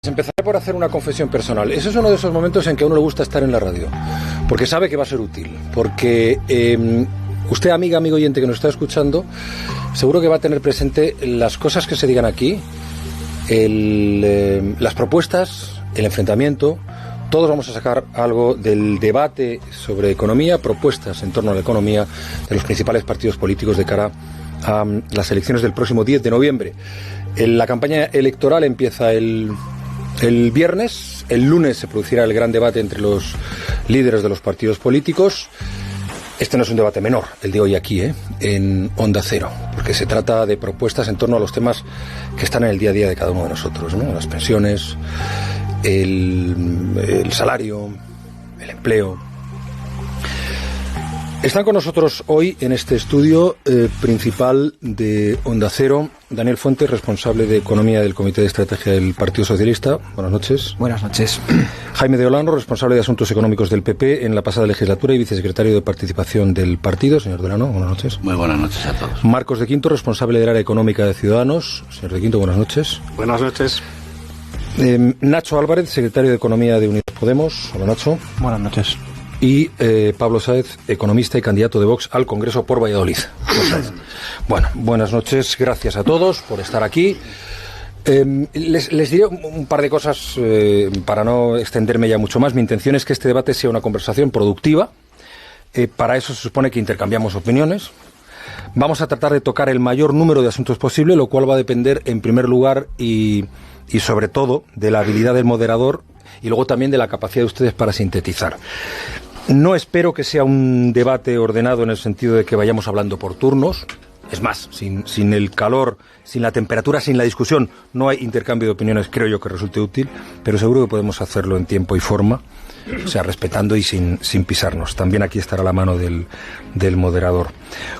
Empezaré por hacer una confesión personal. Ese es uno de esos momentos en que a uno le gusta estar en la radio, porque sabe que va a ser útil, porque usted, amiga, amigo oyente que nos está escuchando, seguro que va a tener presente las cosas que se digan aquí, las propuestas, el enfrentamiento. Todos vamos a sacar algo del debate sobre economía, propuestas en torno a la economía de los principales partidos políticos de cara a las elecciones del próximo 10 de noviembre. La campaña electoral empieza el viernes. El lunes se producirá el gran debate entre los líderes de los partidos políticos. Este no es un debate menor, el de hoy aquí, en Onda Cero, porque se trata de propuestas en torno a los temas que están en el día a día de cada uno de nosotros, ¿no? Las pensiones, el salario, el empleo. Están con nosotros hoy en este estudio principal de Onda Cero Daniel Fuentes, responsable de Economía del Comité de Estrategia del Partido Socialista. Buenas noches. Buenas noches. Jaime de Olano, responsable de Asuntos Económicos del PP en la pasada legislatura y vicesecretario de Participación del partido. Señor de Olano, buenas noches. Muy buenas noches a todos. Marcos de Quinto, responsable del área económica de Ciudadanos. Señor de Quinto, buenas noches. Buenas noches. Nacho Álvarez, secretario de Economía de Unidos Podemos. Hola, Nacho. Buenas noches. Y Pablo Sáez, economista y candidato de Vox al Congreso por Valladolid. Bueno, buenas noches, gracias a todos por estar aquí. Les diré un par de cosas para no extenderme ya mucho más. Mi intención es que este debate sea una conversación productiva. Para eso se supone que intercambiamos opiniones. Vamos a tratar de tocar el mayor número de asuntos posible, lo cual va a depender en primer lugar y sobre todo de la habilidad del moderador y luego también de la capacidad de ustedes para sintetizar. No espero que sea un debate ordenado en el sentido de que vayamos hablando por turnos. Es más, sin el calor, sin la temperatura, sin la discusión, no hay intercambio de opiniones, creo yo, que resulte útil, pero seguro que podemos hacerlo en tiempo y forma, o sea, respetando y sin pisarnos. También aquí estará la mano del moderador.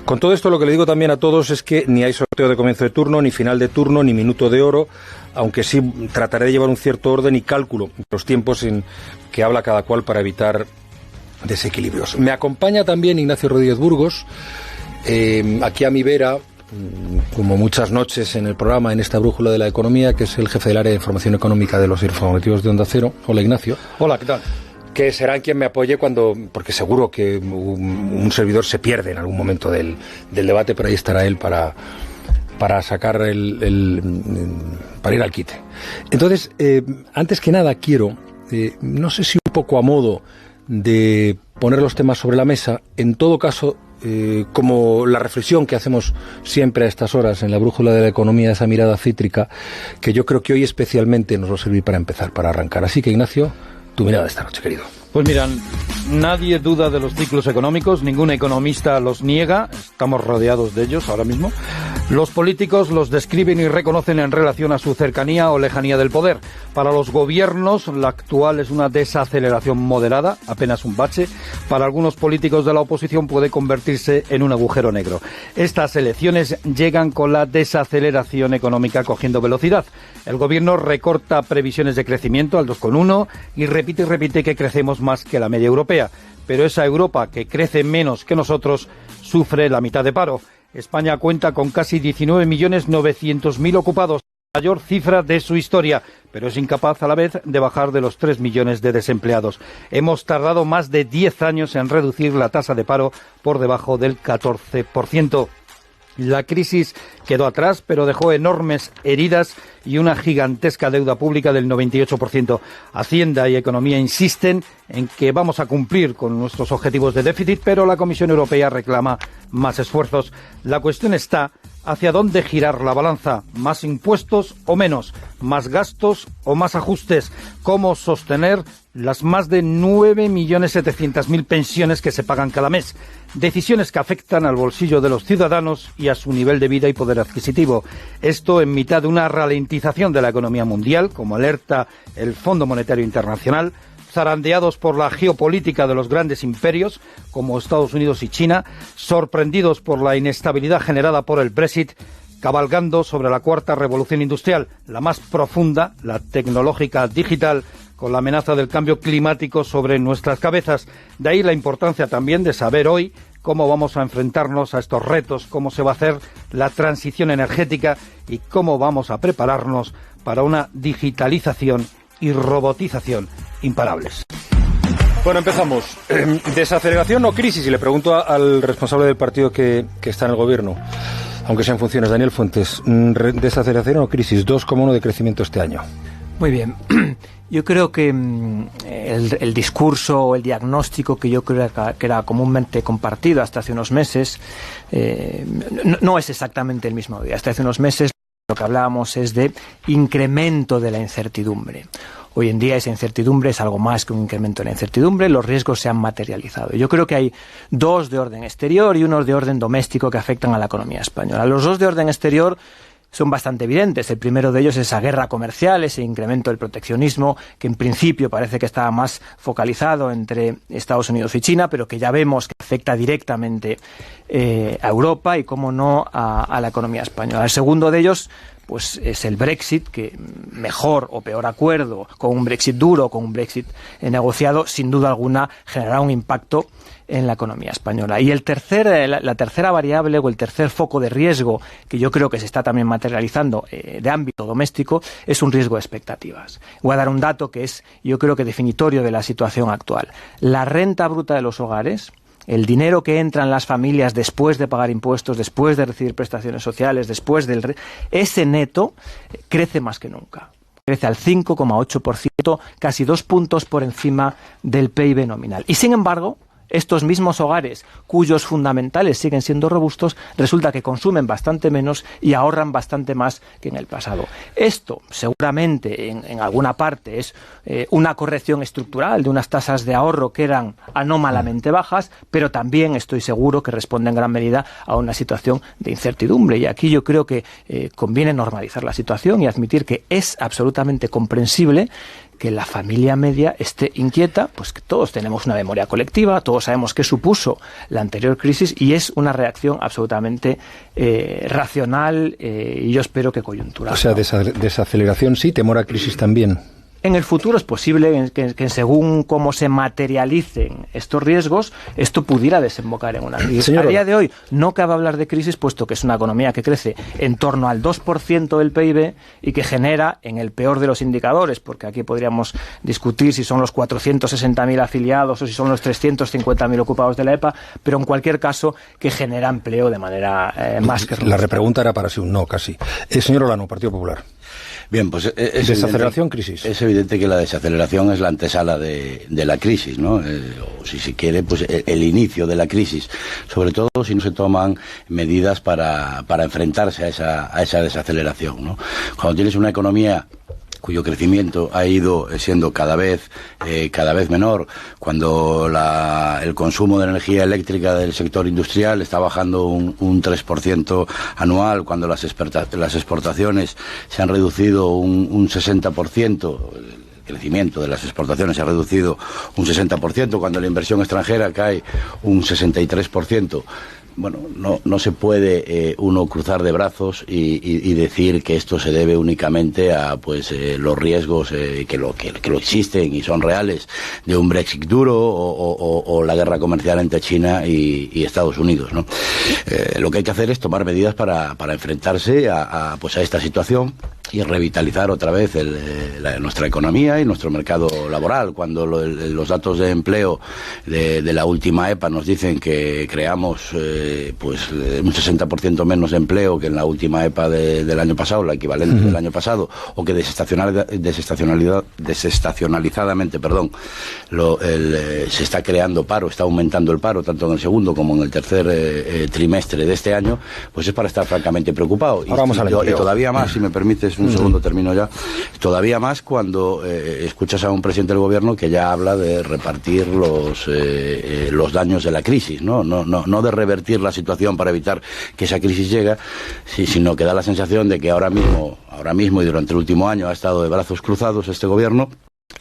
Con todo esto, lo que le digo también a todos es que ni hay sorteo de comienzo de turno, ni final de turno, ni minuto de oro, aunque sí trataré de llevar un cierto orden y cálculo en los tiempos en que habla cada cual para evitar desequilibrios. Me acompaña también Ignacio Rodríguez Burgos, aquí a mi vera, como muchas noches en el programa, en esta brújula de la economía, que es el jefe del área de información económica de los informativos de Onda Cero. Hola, Ignacio. Hola, ¿qué tal? Que será quien me apoye porque seguro que un servidor se pierde en algún momento del debate, pero ahí estará él para sacar para ir al quite. Entonces, antes que nada quiero, no sé si un poco a modo de poner los temas sobre la mesa, en todo caso, como la reflexión que hacemos siempre a estas horas en la brújula de la economía, esa mirada cítrica, que yo creo que hoy especialmente nos va a servir para empezar, para arrancar. Así que, Ignacio, tu mirada esta noche, querido. Pues miran, nadie duda de los ciclos económicos, ningún economista los niega, estamos rodeados de ellos ahora mismo. Los políticos los describen y reconocen en relación a su cercanía o lejanía del poder. Para los gobiernos, la actual es una desaceleración moderada, apenas un bache. Para algunos políticos de la oposición puede convertirse en un agujero negro. Estas elecciones llegan con la desaceleración económica cogiendo velocidad. El gobierno recorta previsiones de crecimiento al 2,1 y repite que crecemos más que la media europea. Pero esa Europa que crece menos que nosotros sufre la mitad de paro. España cuenta con casi 19.900.000 ocupados, la mayor cifra de su historia, pero es incapaz a la vez de bajar de los 3 millones de desempleados. Hemos tardado más de 10 años en reducir la tasa de paro por debajo del 14%. La crisis quedó atrás, pero dejó enormes heridas y una gigantesca deuda pública del 98%. Hacienda y Economía insisten en que vamos a cumplir con nuestros objetivos de déficit, pero la Comisión Europea reclama más esfuerzos. La cuestión está hacia dónde girar la balanza, más impuestos o menos, más gastos o más ajustes, cómo sostener las más de 9.700.000 pensiones que se pagan cada mes. Decisiones que afectan al bolsillo de los ciudadanos y a su nivel de vida y poder adquisitivo. Esto en mitad de una ralentización de la economía mundial, como alerta el Fondo Monetario Internacional, zarandeados por la geopolítica de los grandes imperios, como Estados Unidos y China, sorprendidos por la inestabilidad generada por el Brexit, cabalgando sobre la cuarta revolución industrial, la más profunda, la tecnológica digital, con la amenaza del cambio climático sobre nuestras cabezas. De ahí la importancia también de saber hoy cómo vamos a enfrentarnos a estos retos, cómo se va a hacer la transición energética y cómo vamos a prepararnos para una digitalización y robotización imparables. Bueno, empezamos. ¿Desaceleración o crisis? Y le pregunto al responsable del partido que está en el gobierno, aunque sea en funciones, Daniel Fuentes. ¿Desaceleración o crisis? 2,1 de crecimiento este año. Muy bien. Yo creo que el discurso o el diagnóstico que yo creo que era comúnmente compartido hasta hace unos meses no es exactamente el mismo día. Hasta hace unos meses lo que hablábamos es de incremento de la incertidumbre. Hoy en día esa incertidumbre es algo más que un incremento de la incertidumbre, los riesgos se han materializado. Yo creo que hay dos de orden exterior y unos de orden doméstico que afectan a la economía española. Los dos de orden exterior son bastante evidentes. El primero de ellos es esa guerra comercial, ese incremento del proteccionismo, que en principio parece que estaba más focalizado entre Estados Unidos y China, pero que ya vemos que afecta directamente a Europa y, cómo no, a la economía española. El segundo de ellos pues es el Brexit, que mejor o peor acuerdo, con un Brexit duro o con un Brexit negociado, sin duda alguna generará un impacto en la economía española. Y la tercera variable o el tercer foco de riesgo, que yo creo que se está también materializando de ámbito doméstico, es un riesgo de expectativas. Voy a dar un dato que es, yo creo que definitorio de la situación actual. La renta bruta de los hogares, el dinero que entra en las familias después de pagar impuestos, después de recibir prestaciones sociales, ese neto crece más que nunca. Crece al 5,8%, casi 2 puntos por encima del PIB nominal. Y sin embargo, estos mismos hogares, cuyos fundamentales siguen siendo robustos, resulta que consumen bastante menos y ahorran bastante más que en el pasado. Esto, seguramente, en alguna parte, es una corrección estructural de unas tasas de ahorro que eran anómalamente bajas, pero también estoy seguro que responde en gran medida a una situación de incertidumbre. Y aquí yo creo que conviene normalizar la situación y admitir que es absolutamente comprensible que la familia media esté inquieta, pues que todos tenemos una memoria colectiva, todos sabemos qué supuso la anterior crisis y es una reacción absolutamente racional y yo espero que coyuntural. O sea, desaceleración sí, temor a crisis también. En el futuro es posible que según cómo se materialicen estos riesgos, esto pudiera desembocar en una crisis. Señor, a día de hoy no cabe hablar de crisis, puesto que es una economía que crece en torno al 2% del PIB y que genera, en el peor de los indicadores, porque aquí podríamos discutir si son los 460.000 afiliados o si son los 350.000 ocupados de la EPA, pero en cualquier caso que genera empleo de manera más que robusta. La repregunta era para sí un no, casi. Señor Olano, Partido Popular. Bien, pues desaceleración, crisis. Es evidente que la desaceleración es la antesala de la crisis, ¿no? O si se quiere, pues el inicio de la crisis. Sobre todo si no se toman medidas para enfrentarse a esa desaceleración, ¿no? Cuando tienes una economía cuyo crecimiento ha ido siendo cada vez menor, cuando el consumo de energía eléctrica del sector industrial está bajando un 3% anual, cuando las exportaciones se han reducido un 60%, el crecimiento de las exportaciones se ha reducido un 60%, cuando la inversión extranjera cae un 63%, bueno, no se puede uno cruzar de brazos y decir que esto se debe únicamente a los riesgos que lo existen y son reales de un Brexit duro o la guerra comercial entre China y Estados Unidos, ¿no? Lo que hay que hacer es tomar medidas para enfrentarse a esta situación y revitalizar otra vez nuestra economía y nuestro mercado laboral. Cuando los datos de empleo de la última EPA nos dicen que creamos un 60% menos de empleo que en la última EPA del año pasado, la equivalente del año pasado, o que desestacionalizadamente, se está creando paro, está aumentando el paro, tanto en el segundo como en el tercer trimestre de este año, pues es para estar francamente preocupado. Ahora vamos al empleo. Y todavía más, si me permites un segundo, termino ya, todavía más cuando escuchas a un presidente del gobierno que ya habla de repartir los daños de la crisis, no de revertir la situación para evitar que esa crisis llegue, sino que da la sensación de que ahora mismo y durante el último año ha estado de brazos cruzados este gobierno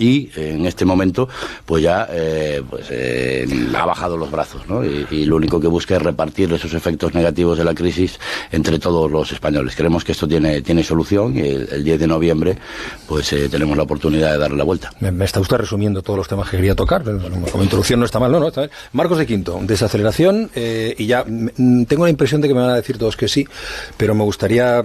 y en este momento pues ya ha bajado los brazos, ¿no? Y lo único que busca es repartir esos efectos negativos de la crisis entre todos los españoles. Creemos que esto tiene solución y el 10 de noviembre pues tenemos la oportunidad de darle la vuelta. Me está usted resumiendo todos los temas que quería tocar, como introducción no está mal, no, está bien. Marcos de Quinto, desaceleración, y ya tengo la impresión de que me van a decir todos que sí, pero me gustaría,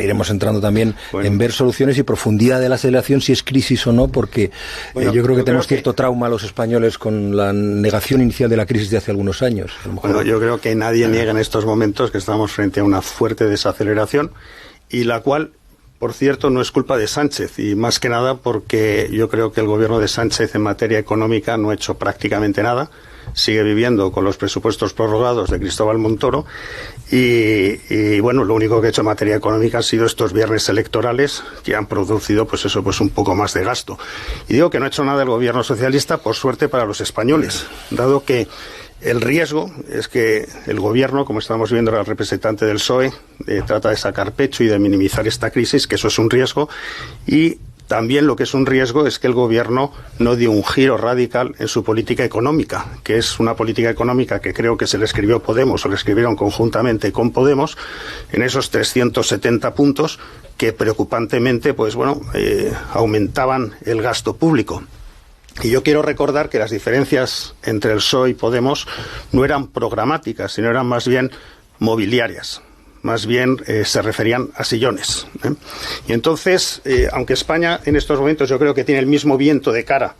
iremos entrando también en ver soluciones y profundidad de la aceleración, si es crisis o no, porque yo creo que tenemos cierto trauma los españoles con la negación inicial de la crisis de hace algunos años. Bueno, yo creo que nadie niega en estos momentos que estamos frente a una fuerte desaceleración, y la cual, por cierto, no es culpa de Sánchez, y más que nada porque yo creo que el gobierno de Sánchez en materia económica no ha hecho prácticamente nada. Sigue viviendo con los presupuestos prorrogados de Cristóbal Montoro y bueno, lo único que ha hecho en materia económica han sido estos viernes electorales que han producido pues un poco más de gasto. Y digo que no ha hecho nada el gobierno socialista, por suerte para los españoles, dado que el riesgo es que el gobierno, como estamos viendo al representante del PSOE, trata de sacar pecho y de minimizar esta crisis, que eso es un riesgo, y también lo que es un riesgo es que el gobierno no dio un giro radical en su política económica, que es una política económica que creo que se le escribió Podemos, o le escribieron conjuntamente con Podemos, en esos 370 puntos que preocupantemente aumentaban el gasto público. Y yo quiero recordar que las diferencias entre el PSOE y Podemos no eran programáticas, sino eran más bien mobiliarias. Más bien se referían a sillones. Y entonces, aunque España en estos momentos yo creo que tiene el mismo viento de cara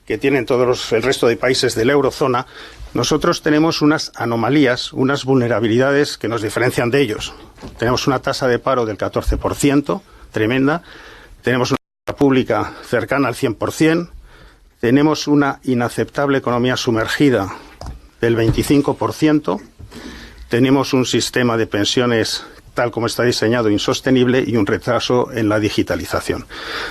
que tienen el resto de países de la eurozona, nosotros tenemos unas anomalías, unas vulnerabilidades que nos diferencian de ellos. Tenemos una tasa de paro del 14%, tremenda. Tenemos una deuda pública cercana al 100%. Tenemos una inaceptable economía sumergida del 25%. Tenemos un sistema de pensiones, tal como está diseñado, insostenible, y un retraso en la digitalización.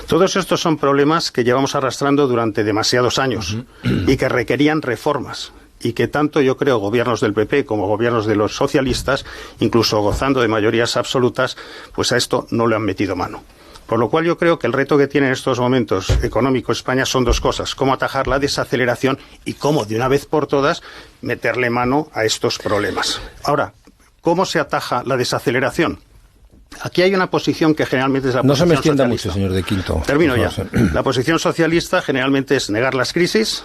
Todos estos son problemas que llevamos arrastrando durante demasiados años y que requerían reformas, y que tanto yo creo gobiernos del PP como gobiernos de los socialistas, incluso gozando de mayorías absolutas, pues a esto no le han metido mano. Por lo cual yo creo que el reto que tiene en estos momentos económico España son dos cosas: cómo atajar la desaceleración y cómo de una vez por todas meterle mano a estos problemas. Ahora, ¿cómo se ataja la desaceleración? Aquí hay una posición que generalmente es la posición socialista. No se me extienda mucho, señor de Quinto. Termino ya. La posición socialista generalmente es negar las crisis,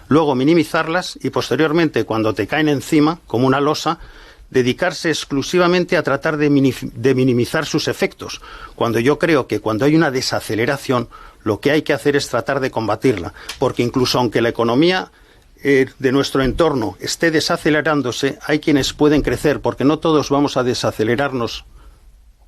luego minimizarlas y posteriormente, cuando te caen encima como una losa, dedicarse exclusivamente a tratar de minimizar sus efectos, cuando yo creo que cuando hay una desaceleración lo que hay que hacer es tratar de combatirla, porque incluso aunque la economía de nuestro entorno esté desacelerándose, hay quienes pueden crecer, porque no todos vamos a desacelerarnos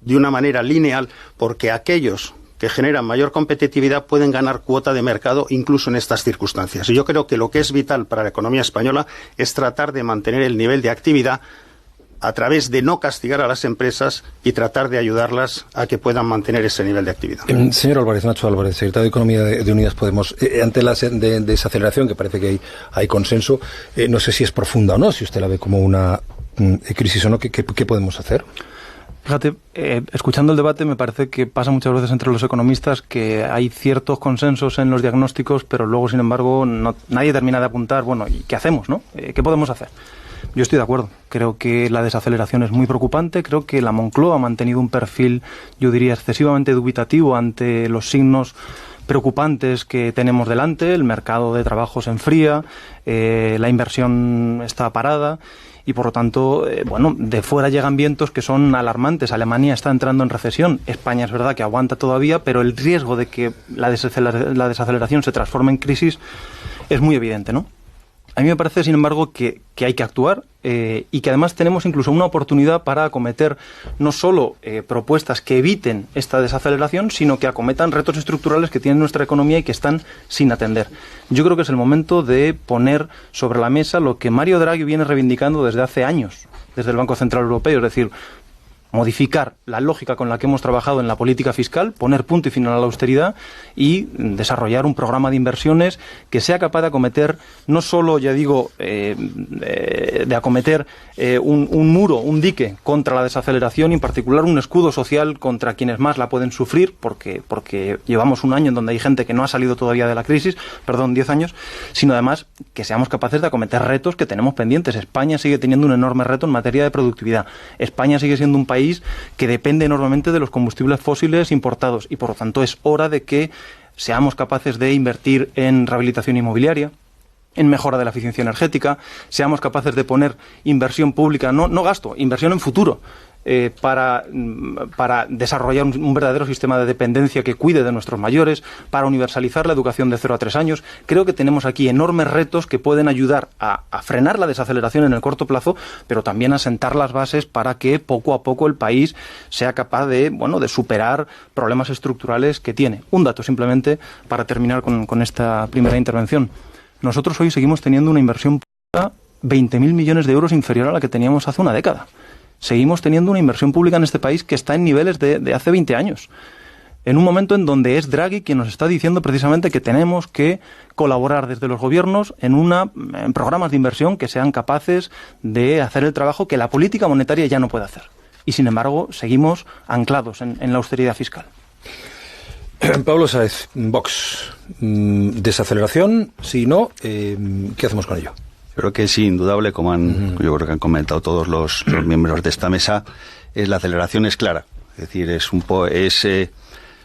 de una manera lineal, porque aquellos que generan mayor competitividad pueden ganar cuota de mercado incluso en estas circunstancias. Y yo creo que lo que es vital para la economía española es tratar de mantener el nivel de actividad a través de no castigar a las empresas y tratar de ayudarlas a que puedan mantener ese nivel de actividad. Señor Álvarez, Nacho Álvarez, secretario de Economía de Unidas Podemos, ante la desaceleración, que parece que hay consenso, no sé si es profunda o no, si usted la ve como una crisis o no, ¿qué podemos hacer? Fíjate, escuchando el debate me parece que pasa muchas veces entre los economistas que hay ciertos consensos en los diagnósticos, pero luego, sin embargo, nadie termina de apuntar, bueno, ¿y qué hacemos, no? ¿Qué podemos hacer? Yo estoy de acuerdo. Creo que la desaceleración es muy preocupante. Creo que la Moncloa ha mantenido un perfil, yo diría, excesivamente dubitativo ante los signos preocupantes que tenemos delante. El mercado de trabajo se enfría, la inversión está parada y, por lo tanto, de fuera llegan vientos que son alarmantes. Alemania está entrando en recesión. España es verdad que aguanta todavía, pero el riesgo de que la desaceleración se transforme en crisis es muy evidente, ¿no? A mí me parece, sin embargo, que hay que actuar y que además tenemos incluso una oportunidad para acometer no solo propuestas que eviten esta desaceleración, sino que acometan retos estructurales que tiene nuestra economía y que están sin atender. Yo creo que es el momento de poner sobre la mesa lo que Mario Draghi viene reivindicando desde hace años, desde el Banco Central Europeo, es decir, modificar la lógica con la que hemos trabajado en la política fiscal, poner punto y final a la austeridad y desarrollar un programa de inversiones que sea capaz de acometer, no solo, ya digo, de acometer un muro, un dique contra la desaceleración y en particular un escudo social contra quienes más la pueden sufrir, porque llevamos un año en donde hay gente que no ha salido todavía de la crisis, 10 años, sino además que seamos capaces de acometer retos que tenemos pendientes. España sigue teniendo un enorme reto en materia de productividad. España sigue siendo un país que depende enormemente de los combustibles fósiles importados y por lo tanto es hora de que seamos capaces de invertir en rehabilitación inmobiliaria, en mejora de la eficiencia energética, seamos capaces de poner inversión pública, no gasto, inversión en futuro, para desarrollar un verdadero sistema de dependencia que cuide de nuestros mayores, para universalizar la educación de 0 a 3 años. Creo que tenemos aquí enormes retos que pueden ayudar a frenar la desaceleración en el corto plazo, pero también a sentar las bases para que poco a poco el país sea capaz de superar problemas estructurales que tiene. Un dato simplemente para terminar con esta primera intervención. Nosotros hoy seguimos teniendo una inversión pública 20.000 millones de euros inferior a la que teníamos hace una década. Seguimos teniendo una inversión pública en este país que está en niveles de hace 20 años. En un momento en donde es Draghi quien nos está diciendo precisamente que tenemos que colaborar desde los gobiernos en programas de inversión que sean capaces de hacer el trabajo que la política monetaria ya no puede hacer. Y sin embargo, seguimos anclados en la austeridad fiscal. Pablo Sáez, Vox, desaceleración, sí y no, ¿qué hacemos con ello? Creo que es indudable, como yo creo que han comentado todos los miembros de esta mesa, la aceleración es clara. Es decir,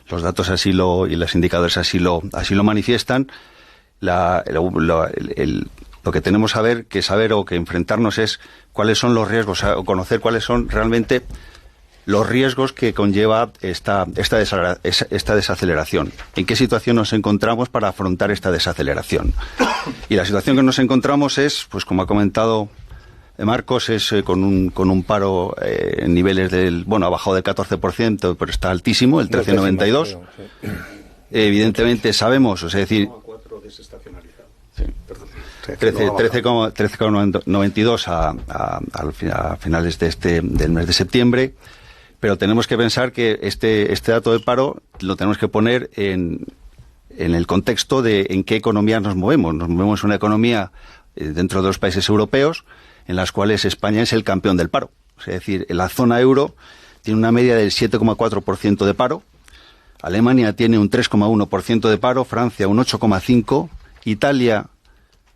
los datos y los indicadores así lo manifiestan. Lo que tenemos que saber o que enfrentarnos es cuáles son los riesgos, o conocer cuáles son realmente los riesgos que conlleva esta desaceleración. ¿En qué situación nos encontramos para afrontar esta desaceleración? Y la situación que nos encontramos es, pues como ha comentado Marcos, es con un paro en niveles ha bajado del 14%, pero está altísimo, el 13,92. Evidentemente sabemos, es decir, 13,92 a finales del mes de septiembre. Pero tenemos que pensar que este dato de paro lo tenemos que poner en el contexto de en qué economía nos movemos. Nos movemos en una economía dentro de los países europeos en las cuales España es el campeón del paro. Es decir, la zona euro tiene una media del 7,4% de paro, Alemania tiene un 3,1% de paro, Francia un 8,5%, Italia,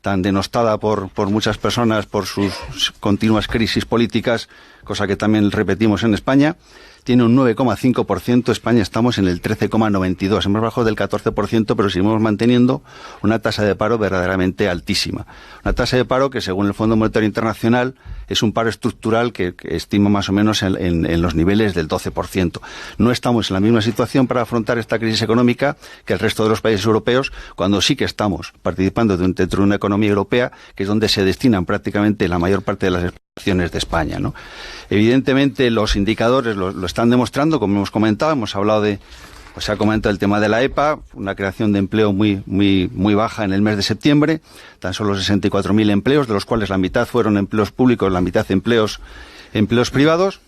tan denostada por muchas personas por sus continuas crisis políticas, cosa que también repetimos en España, tiene un 9,5%, España estamos en el 13,92%, hemos bajado del 14%, pero seguimos manteniendo una tasa de paro verdaderamente altísima. Una tasa de paro que, según el Fondo Monetario Internacional, es un paro estructural que estima más o menos en los niveles del 12%. No estamos en la misma situación para afrontar esta crisis económica que el resto de los países europeos, cuando sí que estamos participando dentro de una economía europea, que es donde se destinan prácticamente la mayor parte de las exportaciones de España, ¿no? Evidentemente los indicadores lo están demostrando, como hemos comentado, se ha comentado el tema de la EPA, una creación de empleo muy baja en el mes de septiembre, tan solo 64.000 empleos, de los cuales la mitad fueron empleos públicos, la mitad empleos privados.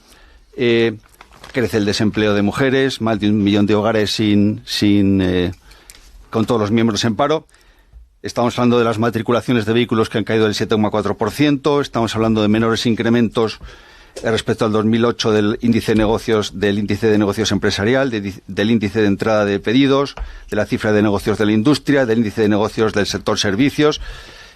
Crece el desempleo de mujeres, más de 1 millón de hogares con todos los miembros en paro. Estamos hablando de las matriculaciones de vehículos que han caído del 7,4%, estamos hablando de menores incrementos respecto al 2008 del índice de negocios empresarial, del índice de entrada de pedidos, de la cifra de negocios de la industria, del índice de negocios del sector servicios,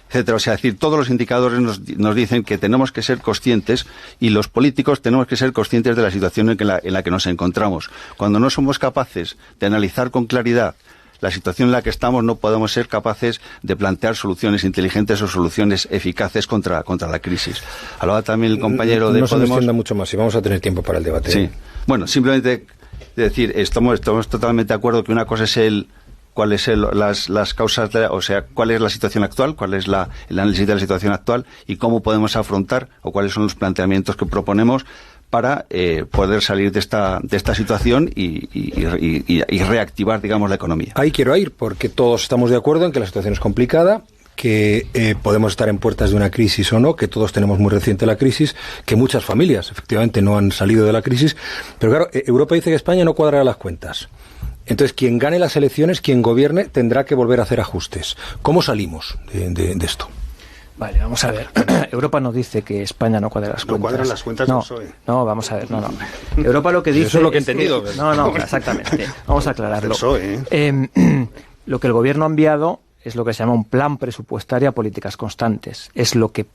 etcétera. O sea, es decir, todos los indicadores nos dicen que tenemos que ser conscientes, y los políticos tenemos que ser conscientes de la situación en la que nos encontramos. Cuando no somos capaces de analizar con claridad la situación en la que estamos, no podemos ser capaces de plantear soluciones inteligentes o soluciones eficaces contra la crisis. Hablaba también el compañero de Podemos. No se extienda mucho más y vamos a tener tiempo para el debate. Sí. Bueno, simplemente decir, estamos totalmente de acuerdo que una cosa es cuáles son las causas, cuál es la situación actual, cuál es el análisis de la situación actual y cómo podemos afrontar o cuáles son los planteamientos que proponemos para poder salir de esta situación y reactivar, digamos, la economía. Ahí quiero ir, porque todos estamos de acuerdo en que la situación es complicada, que podemos estar en puertas de una crisis o no, que todos tenemos muy reciente la crisis, que muchas familias efectivamente no han salido de la crisis, pero claro, Europa dice que España no cuadrará las cuentas. Entonces, quien gane las elecciones, quien gobierne, tendrá que volver a hacer ajustes. ¿Cómo salimos de esto? Vale, vamos a ver. Europa no dice que España no cuadra las cuentas. No cuadran las cuentas del PSOE. No, vamos a ver, no. Europa lo que dice... Eso es lo que he entendido. No, exactamente. Vamos a aclararlo. PSOE, Lo que el gobierno ha enviado es lo que se llama un plan presupuestario a políticas constantes. Es lo que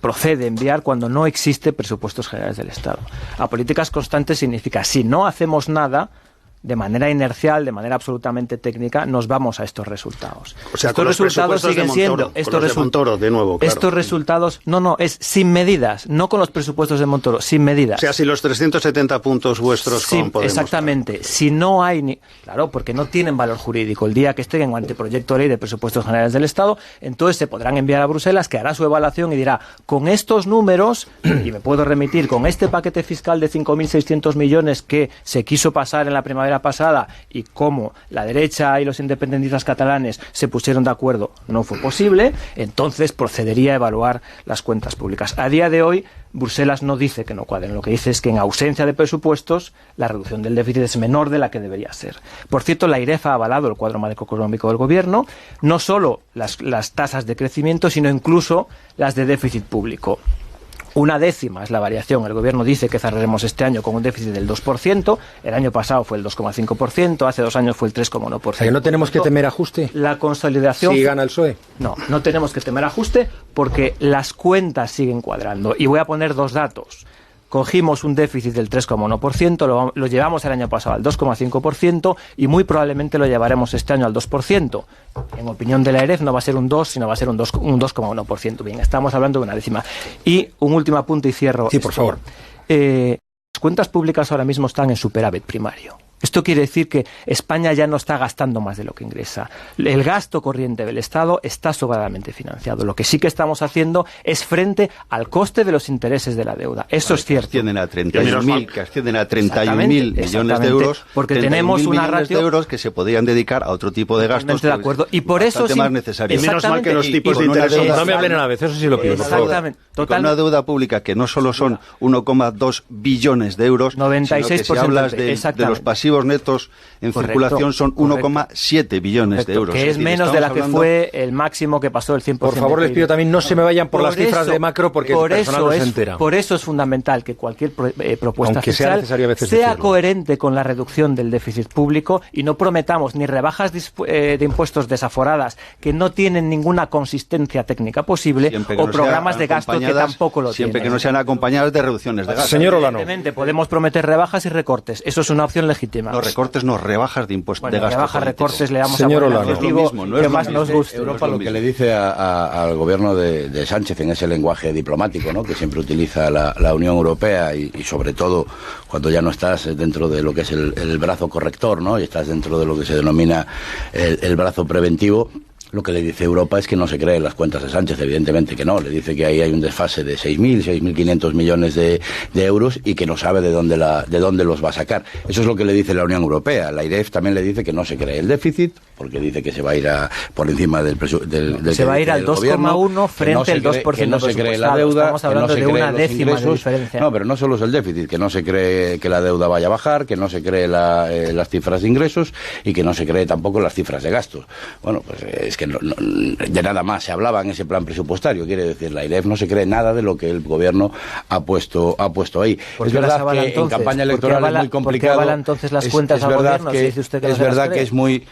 procede enviar cuando no existe presupuestos generales del Estado. A políticas constantes significa, si no hacemos nada, de manera inercial, de manera absolutamente técnica, nos vamos a estos resultados. O sea, estos resultados siguen siendo estos resultados, es sin medidas, no con los presupuestos de Montoro, sin medidas. O sea, si los 370 puntos vuestros con Podemos. Exactamente. Claro. Si no hay claro, porque no tienen valor jurídico. El día que estén en anteproyecto de ley de presupuestos generales del Estado, entonces se podrán enviar a Bruselas, que hará su evaluación y dirá, con estos números, y me puedo remitir, con este paquete fiscal de 5.600 millones que se quiso pasar en la primavera pasada y cómo la derecha y los independentistas catalanes se pusieron de acuerdo, no fue posible, entonces procedería a evaluar las cuentas públicas. A día de hoy, Bruselas no dice que no cuadren, lo que dice es que en ausencia de presupuestos la reducción del déficit es menor de la que debería ser. Por cierto, la IREF ha avalado el cuadro macroeconómico del gobierno, no solo las tasas de crecimiento, sino incluso las de déficit público. 1/10 es la variación. El gobierno dice que cerraremos este año con un déficit del 2%, el año pasado fue el 2,5%, hace 2 años fue el 3,1%. O sea, que no tenemos que temer ajuste. La consolidación... Si gana el PSOE. No tenemos que temer ajuste porque las cuentas siguen cuadrando. Y voy a poner 2 datos. Cogimos un déficit del 3,1%, lo llevamos el año pasado al 2,5% y muy probablemente lo llevaremos este año al 2%. En opinión de la EREF no va a ser un 2, sino va a ser un 2,1%. Bien, estamos hablando de 1/10. Y un último apunte y cierro. Sí, por favor. Las cuentas públicas ahora mismo están en superávit primario. Esto quiere decir que España ya no está gastando más de lo que ingresa. El gasto corriente del Estado está sobradamente financiado. Lo que sí que estamos haciendo es frente al coste de los intereses de la deuda. Eso es cierto. Que ascienden a 31.000 millones de euros. Porque tenemos una ratio de euros que se podrían dedicar a otro tipo de gastos. De acuerdo. Y por eso más necesario. Y menos mal que los tipos de interés. No me hablen a la vez, eso sí lo pido. Exactamente. Con una deuda pública que no solo son 1,2 billones de euros, 96%, sino que si hablas de los pasivos netos en circulación son 1,7 billones de euros. Que es menos de la que fue el máximo que pasó el 100%. Por favor, les pido también no se me vayan por las cifras de macro porque el personal no se entera. Por eso es fundamental que cualquier propuesta aunque fiscal sea coherente con la reducción del déficit público y no prometamos ni rebajas de impuestos desaforadas que no tienen ninguna consistencia técnica posible o programas de gasto que tampoco lo tienen. Siempre que no sean acompañadas de reducciones de gasto. Señor Olano. Podemos prometer rebajas y recortes. Eso es una opción legítima. Recortes no, rebajas de impuestos de gasto. Rebajas, recortes, le damos Señor a Olano. que más nos guste. Europa lo que le dice al gobierno de Sánchez en ese lenguaje diplomático, ¿no?, que siempre utiliza la Unión Europea y sobre todo cuando ya no estás dentro de lo que es el brazo corrector, ¿no?, y estás dentro de lo que se denomina el brazo preventivo. Lo que le dice Europa es que no se cree en las cuentas de Sánchez, evidentemente que no. Le dice que ahí hay un desfase de 6.500 millones de euros y que no sabe de dónde los va a sacar. Eso es lo que le dice la Unión Europea. La IREF también le dice que no se cree el déficit, porque dice que se va a ir por encima del se va a ir al 2,1 frente al 2%. Que no se cree la deuda, estamos hablando que no se de una cree décima los ingresos. De diferencia. No, pero no solo es el déficit, que no se cree que la deuda vaya a bajar, que no se cree las cifras de ingresos y que no se cree tampoco las cifras de gastos. Bueno, pues es que de nada más se hablaba en ese plan presupuestario. Quiere decir, la IREF no se cree nada de lo que el gobierno ha puesto ahí. Es verdad que en campaña electoral es muy complicado. ¿Por qué avala entonces las cuentas al gobierno? Es verdad que es muy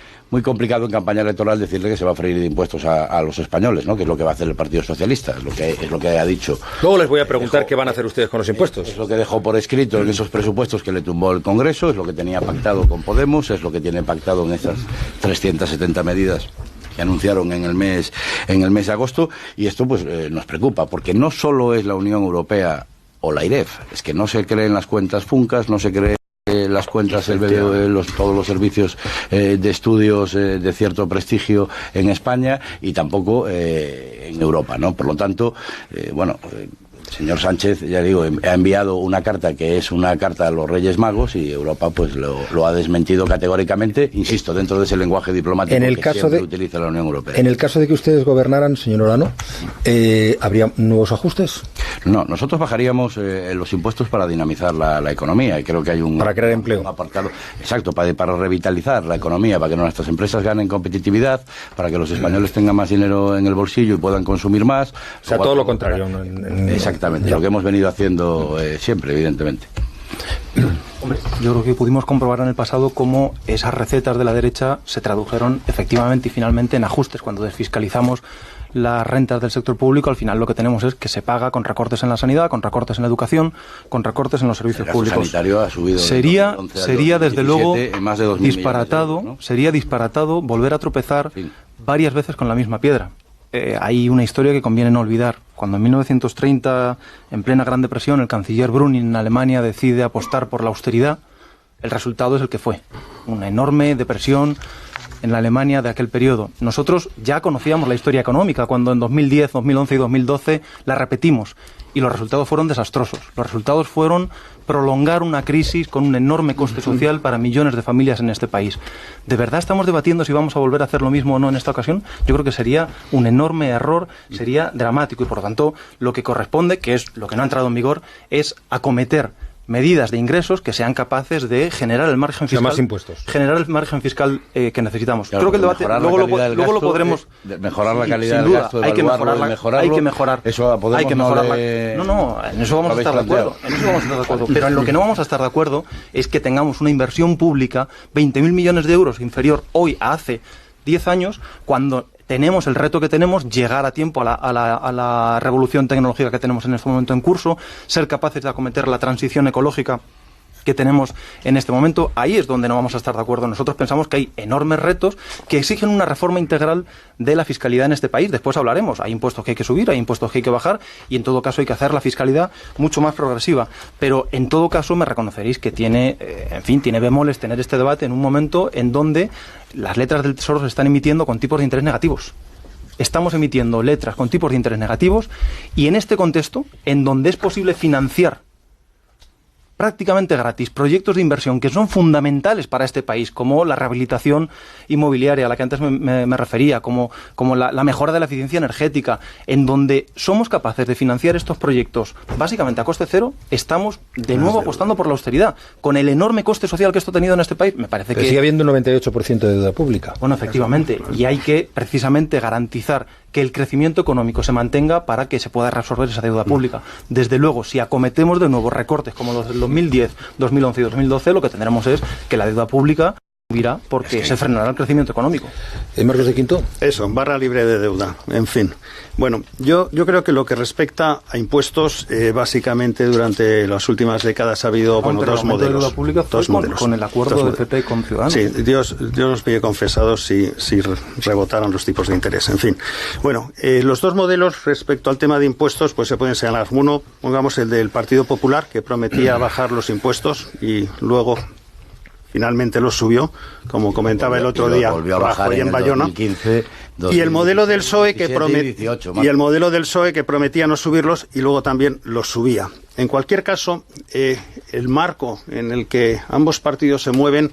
complicado en campaña electoral decirle que se va a freír de impuestos a los españoles, ¿no?, que es lo que va a hacer el Partido Socialista, es lo que ha dicho. Luego les voy a preguntar qué van a hacer ustedes con los impuestos. Es lo que dejó por escrito en esos presupuestos que le tumbó el Congreso, es lo que tenía pactado con Podemos, es lo que tiene pactado en esas 370 medidas que anunciaron en el mes de agosto, y esto pues nos preocupa, porque no solo es la Unión Europea o la IREF, es que no se creen las cuentas FUNCAS, no se cree las cuentas, todos los servicios de estudios de cierto prestigio en España y tampoco en Europa, ¿no? Por lo tanto, Señor Sánchez, ya digo, ha enviado una carta que es una carta a los Reyes Magos y Europa pues lo ha desmentido categóricamente, insisto, dentro de ese lenguaje diplomático que siempre utiliza la Unión Europea. En el caso de que ustedes gobernaran, señor Olano, ¿habría nuevos ajustes? No, nosotros bajaríamos los impuestos para dinamizar la economía, y creo que hay para crear empleo. Un apartado, exacto, para revitalizar la economía, para que nuestras empresas ganen competitividad, para que los españoles tengan más dinero en el bolsillo y puedan consumir más. O sea, todo lo contrario. Exactamente, lo que hemos venido haciendo siempre, evidentemente. Hombre, yo creo que pudimos comprobar en el pasado cómo esas recetas de la derecha se tradujeron efectivamente y finalmente en ajustes. Cuando desfiscalizamos las rentas del sector público, al final lo que tenemos es que se paga con recortes en la sanidad, con recortes en la educación, con recortes en los servicios públicos. El sanitario ha subido sería desde luego más de 2.000 disparatado, millones de euros, ¿no? Sería disparatado volver a tropezar varias veces con la misma piedra. Hay una historia que conviene no olvidar. Cuando en 1930, en plena Gran Depresión, el canciller Brüning en Alemania decide apostar por la austeridad, el resultado es el que fue. Una enorme depresión en la Alemania de aquel periodo. Nosotros ya conocíamos la historia económica cuando en 2010, 2011 y 2012 la repetimos y los resultados fueron desastrosos. Los resultados fueron prolongar una crisis con un enorme coste social para millones de familias en este país. ¿De verdad estamos debatiendo si vamos a volver a hacer lo mismo o no en esta ocasión? Yo creo que sería un enorme error, sería dramático y por lo tanto lo que corresponde, que es lo que no ha entrado en vigor, es acometer medidas de ingresos que sean capaces de generar el margen fiscal, más impuestos. Generar el margen fiscal que necesitamos. Claro, creo que el debate luego lo podremos mejorar la calidad del gasto, hay que mejorarlo, eso podemos hay que mejorarla. No, en eso vamos a estar de acuerdo. Pero en lo que no vamos a estar de acuerdo es que tengamos una inversión pública 20.000 millones de euros inferior hoy a hace 10 años, cuando tenemos el reto que tenemos, llegar a tiempo a la revolución tecnológica que tenemos en este momento en curso, ser capaces de acometer la transición ecológica que tenemos en este momento. Ahí es donde no vamos a estar de acuerdo. Nosotros pensamos que hay enormes retos que exigen una reforma integral de la fiscalidad en este país. Después hablaremos. Hay impuestos que hay que subir, hay impuestos que hay que bajar y en todo caso hay que hacer la fiscalidad mucho más progresiva. Pero en todo caso me reconoceréis que tiene bemoles tener este debate en un momento en donde las letras del Tesoro se están emitiendo con tipos de interés negativos. Estamos emitiendo letras con tipos de interés negativos y en este contexto, en donde es posible financiar prácticamente gratis proyectos de inversión que son fundamentales para este país, como la rehabilitación inmobiliaria a la que antes me refería, como la mejora de la eficiencia energética, en donde somos capaces de financiar estos proyectos básicamente a coste cero, estamos de nuevo apostando por la austeridad, con el enorme coste social que esto ha tenido en este país. Me parece que sigue habiendo un 98% de deuda pública. Bueno, efectivamente, y hay que precisamente garantizar que el crecimiento económico se mantenga para que se pueda reabsorber esa deuda pública. Desde luego, si acometemos de nuevo recortes como los del 2010, 2011 y 2012, lo que tendremos es que la deuda pública subirá porque se frenará el crecimiento económico. Marcos de Quinto. Eso, barra libre de deuda, en fin. Bueno, yo creo que lo que respecta a impuestos, básicamente durante las últimas décadas ha habido dos modelos. De deuda pública fue con el acuerdo del PP con Ciudadanos. Sí, Dios nos pide confesados si rebotaran los tipos de interés, en fin. Bueno, los dos modelos respecto al tema de impuestos pues se pueden señalar. Uno, pongamos el del Partido Popular, que prometía bajar los impuestos y luego finalmente los subió, como comentaba el otro día, volvió a bajar en Bayona. 2015, y el modelo del PSOE que prometía no subirlos y luego también los subía. En cualquier caso, el marco en el que ambos partidos se mueven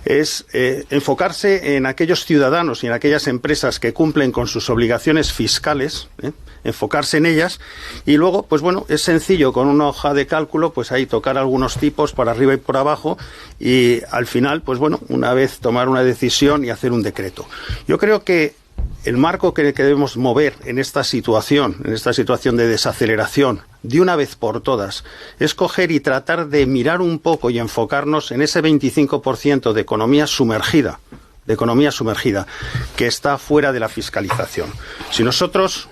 es enfocarse en aquellos ciudadanos y en aquellas empresas que cumplen con sus obligaciones fiscales, enfocarse en ellas y luego, pues bueno, es sencillo con una hoja de cálculo, pues ahí tocar algunos tipos por arriba y por abajo y al final, pues bueno, una vez tomar una decisión y hacer un decreto. Yo creo que el marco que debemos mover en esta situación de desaceleración, de una vez por todas, es coger y tratar de mirar un poco y enfocarnos en ese 25% de economía sumergida, que está fuera de la fiscalización. Si nosotros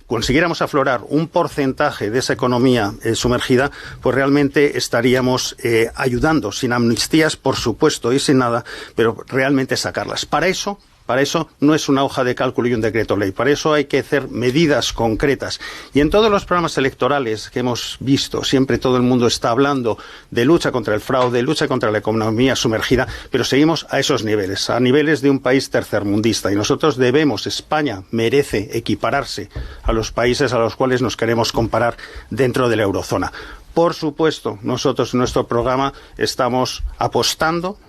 consiguiéramos aflorar un porcentaje de esa economía sumergida, pues realmente estaríamos ayudando, sin amnistías, por supuesto, y sin nada, pero realmente sacarlas. Para eso Para eso no es una hoja de cálculo y un decreto ley. Para eso hay que hacer medidas concretas. Y en todos los programas electorales que hemos visto, siempre todo el mundo está hablando de lucha contra el fraude, lucha contra la economía sumergida, pero seguimos a esos niveles, a niveles de un país tercermundista. Y nosotros debemos, España merece equipararse a los países a los cuales nos queremos comparar dentro de la eurozona. Por supuesto, nosotros en nuestro programa estamos apostando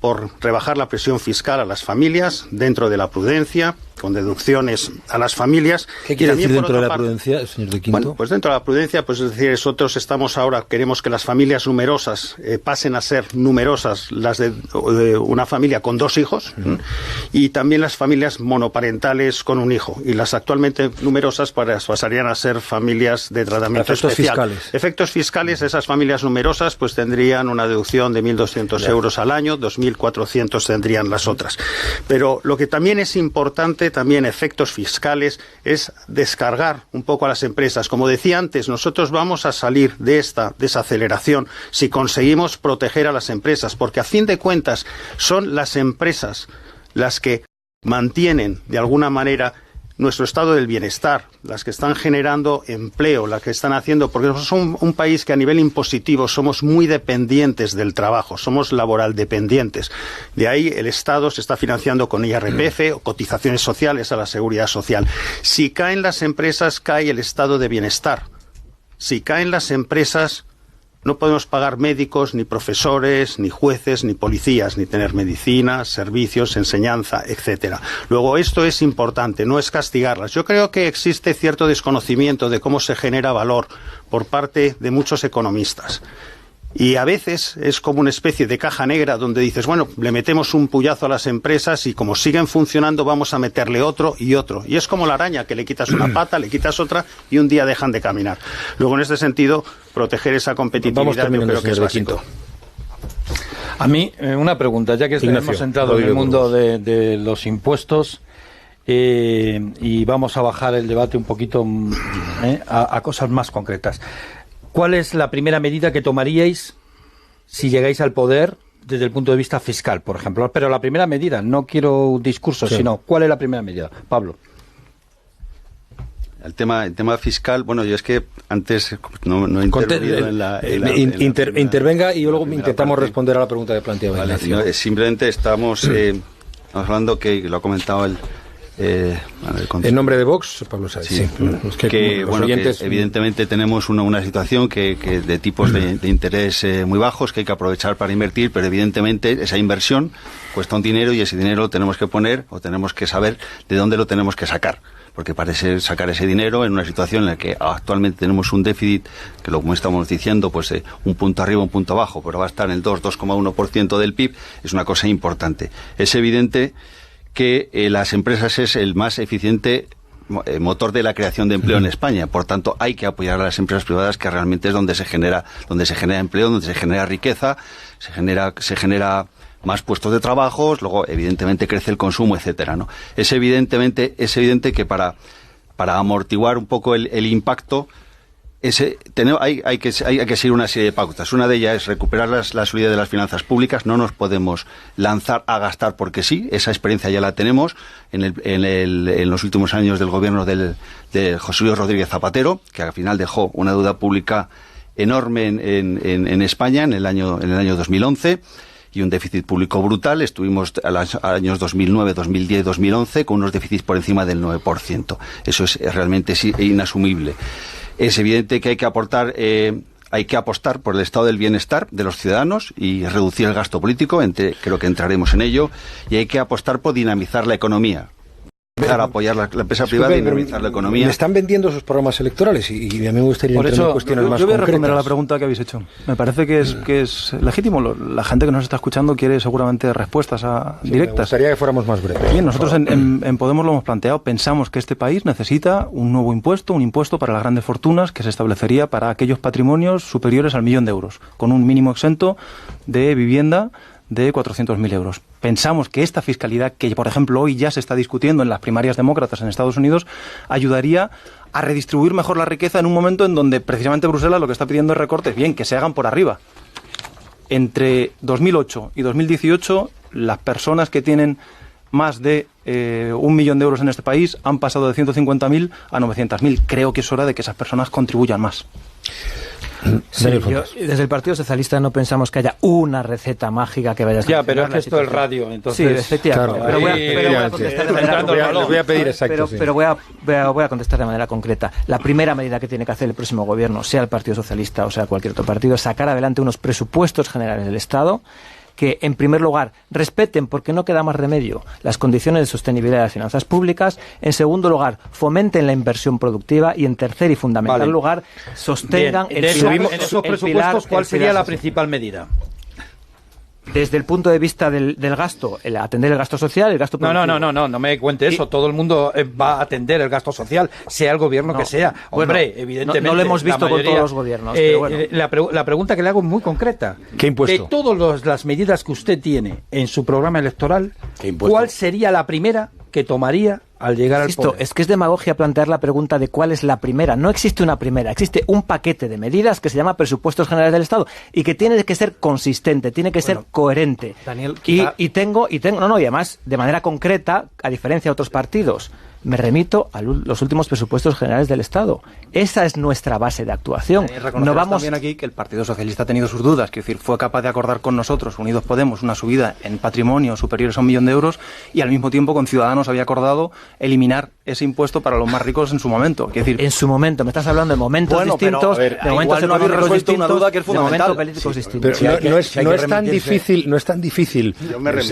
por rebajar la presión fiscal a las familias dentro de la prudencia, con deducciones a las familias. ¿Qué quiere decir dentro de la prudencia, señor de Quinto? Bueno, pues dentro de la prudencia, pues es decir, nosotros estamos ahora, queremos que las familias numerosas pasen a ser numerosas las de una familia con 2 hijos, y también las familias monoparentales con un hijo. Y las actualmente numerosas pasarían a ser familias de tratamiento especial. Efectos fiscales, esas familias numerosas pues tendrían una deducción de 1.200 euros al año, 2.400 tendrían las otras. Pero lo que también es importante, también efectos fiscales, es descargar un poco a las empresas. Como decía antes, nosotros vamos a salir de esta desaceleración si conseguimos proteger a las empresas, porque a fin de cuentas son las empresas las que mantienen de alguna manera nuestro estado del bienestar, las que están generando empleo, las que están haciendo, porque somos un país que a nivel impositivo somos muy dependientes del trabajo, somos laboral dependientes. De ahí el Estado se está financiando con IRPF o cotizaciones sociales a la seguridad social. Si caen las empresas, cae el estado de bienestar. Si caen las empresas, no podemos pagar médicos, ni profesores, ni jueces, ni policías, ni tener medicina, servicios, enseñanza, etcétera. Luego, esto es importante, no es castigarlas. Yo creo que existe cierto desconocimiento de cómo se genera valor por parte de muchos economistas. Y a veces es como una especie de caja negra donde dices, bueno, le metemos un puyazo a las empresas y como siguen funcionando vamos a meterle otro y otro. Y es como la araña, que le quitas una pata, le quitas otra y un día dejan de caminar. Luego, en este sentido, proteger esa competitividad yo creo que es básico. A mí, una pregunta, ya que hemos entrado en el mundo de los impuestos y vamos a bajar el debate un poquito a cosas más concretas. ¿Cuál es la primera medida que tomaríais si llegáis al poder desde el punto de vista fiscal, por ejemplo? Pero la primera medida, no quiero un discurso, sino ¿cuál es la primera medida? Pablo. El tema fiscal, bueno, yo es que antes no he intervenido intervenga y luego intentamos responder a la pregunta que planteaba. Vale, simplemente estamos hablando, que lo ha comentado en nombre de Vox, Pablo Sáez. Sí. Que evidentemente tenemos una situación que de tipos de interés muy bajos que hay que aprovechar para invertir, pero evidentemente esa inversión cuesta un dinero y ese dinero lo tenemos que poner o tenemos que saber de dónde lo tenemos que sacar. Porque parece sacar ese dinero en una situación en la que actualmente tenemos un déficit que, como estamos diciendo, pues un punto arriba, un punto abajo, pero va a estar en el 2,1% del PIB, es una cosa importante. Es evidente que las empresas es el más eficiente motor de la creación de empleo en España. Por tanto, hay que apoyar a las empresas privadas, que realmente es donde se genera empleo, donde se genera riqueza, se genera más puestos de trabajo, luego evidentemente crece el consumo, etcétera, ¿no? Es evidente que para amortiguar un poco el impacto hay que seguir una serie de pautas. Una de ellas es recuperar la solidez de las finanzas públicas. No nos podemos lanzar a gastar porque sí. Esa experiencia ya la tenemos en los últimos años del gobierno de José Luis Rodríguez Zapatero, que al final dejó una deuda pública enorme en España en el año 2011. Y un déficit público brutal. Estuvimos a los años 2009, 2010, 2011 con unos déficits por encima del 9%. Eso es realmente inasumible. Es evidente que hay que apostar por el estado del bienestar de los ciudadanos y reducir el gasto político. Creo que entraremos en ello. Y hay que apostar por dinamizar la economía. Para apoyar la empresa privada y dinamizar la economía. Me están vendiendo sus programas electorales y a mí me gustaría entrar en cuestiones más concretas. Yo voy a responder a la pregunta que habéis hecho. Me parece que es legítimo. La gente que nos está escuchando quiere seguramente respuestas directas. Me gustaría que fuéramos más breves. Bien, nosotros en Podemos lo hemos planteado. Pensamos que este país necesita un nuevo impuesto, un impuesto para las grandes fortunas que se establecería para aquellos patrimonios superiores al 1.000.000 de euros, con un mínimo exento de vivienda de 400.000 euros. Pensamos que esta fiscalidad, que por ejemplo hoy ya se está discutiendo en las primarias demócratas en Estados Unidos, ayudaría a redistribuir mejor la riqueza en un momento en donde precisamente Bruselas lo que está pidiendo es recortes, bien, que se hagan por arriba. Entre 2008 y 2018, las personas que tienen más de 1 millón de euros en este país han pasado de 150.000 a 900.000. Creo que es hora de que esas personas contribuyan más. Sí, desde el Partido Socialista no pensamos que haya una receta mágica que vaya a Ya, pero es que esto es radio, entonces... Sí, efectivamente. Claro, pero voy a contestar de manera concreta. Les voy a pedir exacto. Pero voy a contestar de manera concreta. La primera medida que tiene que hacer el próximo gobierno, sea el Partido Socialista o sea cualquier otro partido, es sacar adelante unos presupuestos generales del Estado que, en primer lugar, respeten, porque no queda más remedio, las condiciones de sostenibilidad de las finanzas públicas. En segundo lugar, fomenten la inversión productiva. Y en tercer y fundamental lugar, sostengan en esos presupuestos, ¿cuál sería la principal medida? Desde el punto de vista del gasto, el atender el gasto social, el gasto productivo. No me cuente eso. Todo el mundo va a atender el gasto social, sea el gobierno que sea. Hombre, evidentemente. No lo hemos visto con todos los gobiernos. Pero bueno. La pregunta que le hago es muy concreta. ¿Qué impuesto? De todas las medidas que usted tiene en su programa electoral, ¿cuál sería la primera que tomaría al llegar al poder? Es que es demagogia plantear la pregunta de cuál es la primera. No existe una primera, existe un paquete de medidas que se llama Presupuestos Generales del Estado y que tiene que ser consistente, tiene que ser coherente. Daniel, y además, de manera concreta, a diferencia de otros partidos, me remito a los últimos presupuestos generales del Estado. Esa es nuestra base de actuación. No vamos también aquí que el Partido Socialista ha tenido sus dudas, quiero decir, fue capaz de acordar con nosotros, Unidos Podemos, una subida en patrimonio superiores a 1 millón de euros, y al mismo tiempo con Ciudadanos había acordado eliminar ese impuesto para los más ricos en su momento. Quiero decir, en su momento, me estás hablando de momentos distintos, de momentos no habéis resuelto una duda que es fundamental. De momentos políticos distintos. Pero no es tan difícil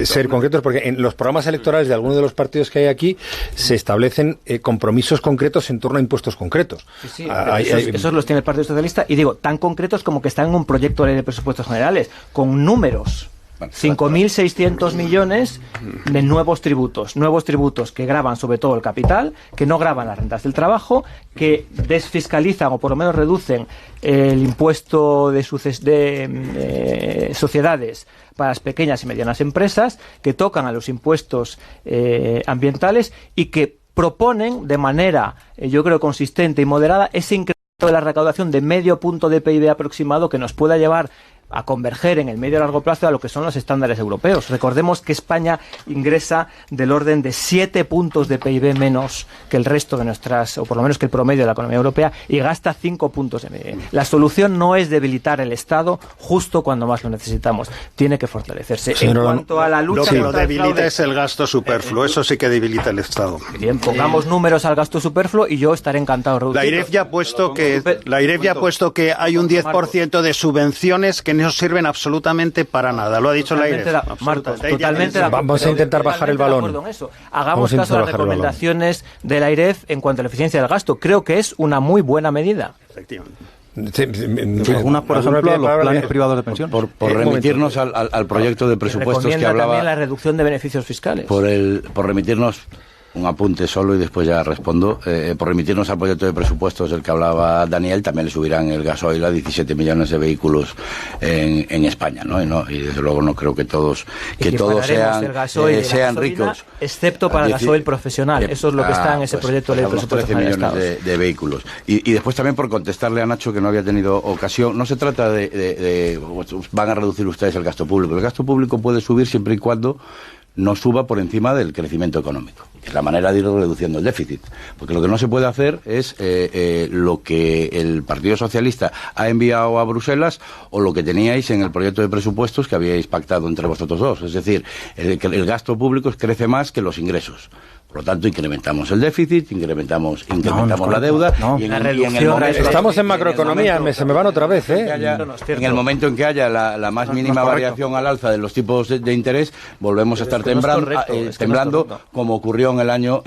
ser concretos, porque en los programas electorales de algunos de los partidos que hay aquí se establecen compromisos concretos en torno a impuestos concretos. Sí, esos los tiene el Partido Socialista, y digo, tan concretos como que están en un proyecto de ley de presupuestos generales, con números. 5.600 millones de nuevos tributos que gravan sobre todo el capital, que no gravan las rentas del trabajo, que desfiscalizan o por lo menos reducen el impuesto de sociedades para las pequeñas y medianas empresas, que tocan a los impuestos ambientales y que proponen de manera, yo creo, consistente y moderada ese incremento de la recaudación de medio punto de PIB aproximado que nos pueda llevar a converger en el medio y largo plazo a lo que son los estándares europeos. Recordemos que España ingresa del orden de 7 puntos de PIB menos que el resto de nuestras, o por lo menos que el promedio de la economía europea, y gasta 5 puntos de PIB. La solución no es debilitar el Estado justo cuando más lo necesitamos. Tiene que fortalecerse. En cuanto a la lucha... Lo que lo debilita es el gasto superfluo. Eso sí que debilita el Estado. Bien, pongamos números al gasto superfluo y yo estaré encantado de reducirlo. La IREF ya ha puesto que hay un 10% de subvenciones que no sirven absolutamente para nada. Lo ha dicho la IREF. Totalmente. Vamos a intentar bajar el balón. Hagamos caso a las recomendaciones de la IREF en cuanto a la eficiencia del gasto. Creo que es una muy buena medida. Efectivamente. Algunas, por ejemplo, los planes privados de pensión. Por remitirnos al proyecto de presupuestos que hablaba. También la reducción de beneficios fiscales. Por remitirnos. Un apunte solo y después ya respondo. Por remitirnos al proyecto de presupuestos del que hablaba Daniel, también le subirán el gasoil a 17 millones de vehículos en España, ¿no? Y desde luego no creo que todos sean ricos. Excepto para el gasoil profesional. Eso es lo que está en ese proyecto de presupuestos 13 millones de vehículos. Y después también por contestarle a Nacho, que no había tenido ocasión, no se trata de van a reducir ustedes el gasto público. El gasto público puede subir siempre y cuando no suba por encima del crecimiento económico. Es la manera de ir reduciendo el déficit. Porque lo que no se puede hacer es lo que el Partido Socialista ha enviado a Bruselas o lo que teníais en el proyecto de presupuestos que habíais pactado entre vosotros dos. Es decir, el gasto público crece más que los ingresos. Por lo tanto, incrementamos el déficit, incrementamos la deuda. Estamos en macroeconomía, se me van otra vez. En el momento en que haya la más mínima variación al alza de los tipos de interés, volvemos a estar temblando como ocurrió en el año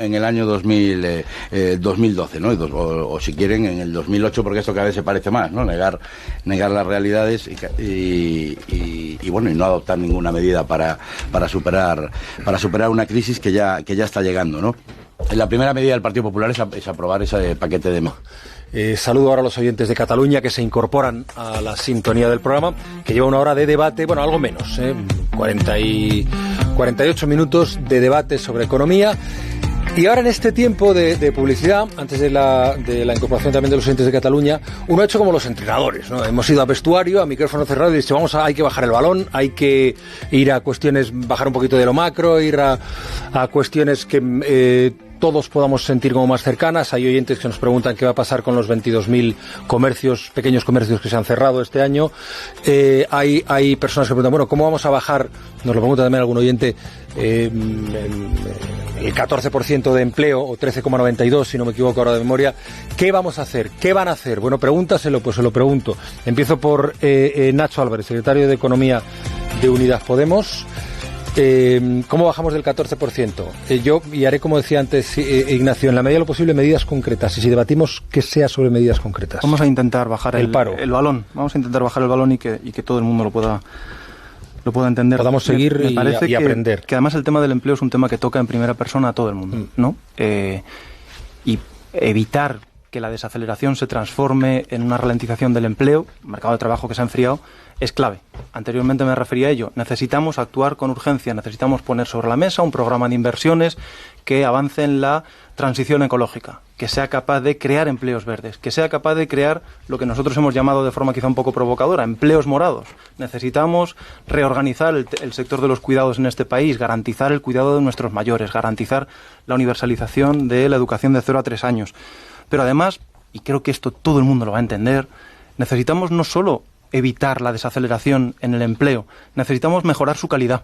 2012, ¿no? O si quieren, en el 2008, porque esto cada vez se parece más, ¿no? Negar las realidades y no adoptar ninguna medida para superar una crisis que ya está llegando, ¿no? La primera medida del Partido Popular es aprobar ese paquete de... Saludo ahora a los oyentes de Cataluña que se incorporan a la sintonía del programa, que lleva una hora de debate, bueno, algo menos, 48 minutos de debate sobre economía. Y ahora en este tiempo de publicidad, antes de la incorporación también de los oyentes de Cataluña, uno ha hecho como los entrenadores, ¿no? Hemos ido a vestuario, a micrófono cerrado y dicho, hay que bajar el balón, hay que ir a cuestiones, bajar un poquito de lo macro, ir a cuestiones que todos podamos sentir como más cercanas. Hay oyentes que nos preguntan qué va a pasar con los 22.000 comercios, pequeños comercios que se han cerrado este año. Hay personas que preguntan, bueno, ¿cómo vamos a bajar? Nos lo pregunta también algún oyente, el 14% de empleo, o 13,92 si no me equivoco ahora de memoria. ¿Qué vamos a hacer? ¿Qué van a hacer? Bueno, pregúntaselo, pues se lo pregunto. Empiezo por Nacho Álvarez, secretario de Economía de Unidas Podemos. ¿Cómo bajamos del 14%? Yo, y haré como decía antes Ignacio, en la medida de lo posible medidas concretas, y si debatimos que sea sobre medidas concretas. Vamos a intentar bajar el balón. Vamos a intentar bajar el balón y que todo el mundo lo pueda entender. Podamos seguir me parece y aprender. Que además el tema del empleo es un tema que toca en primera persona a todo el mundo, ¿no? Y evitar que la desaceleración se transforme en una ralentización del empleo, mercado de trabajo que se ha enfriado, es clave. Anteriormente me refería a ello. Necesitamos actuar con urgencia, necesitamos poner sobre la mesa un programa de inversiones que avance en la transición ecológica, que sea capaz de crear empleos verdes, que sea capaz de crear lo que nosotros hemos llamado de forma quizá un poco provocadora, empleos morados. Necesitamos reorganizar el sector de los cuidados en este país, garantizar el cuidado de nuestros mayores, garantizar la universalización de la educación de 0 a 3 años. Pero además, y creo que esto todo el mundo lo va a entender, necesitamos no solo evitar la desaceleración en el empleo, necesitamos mejorar su calidad.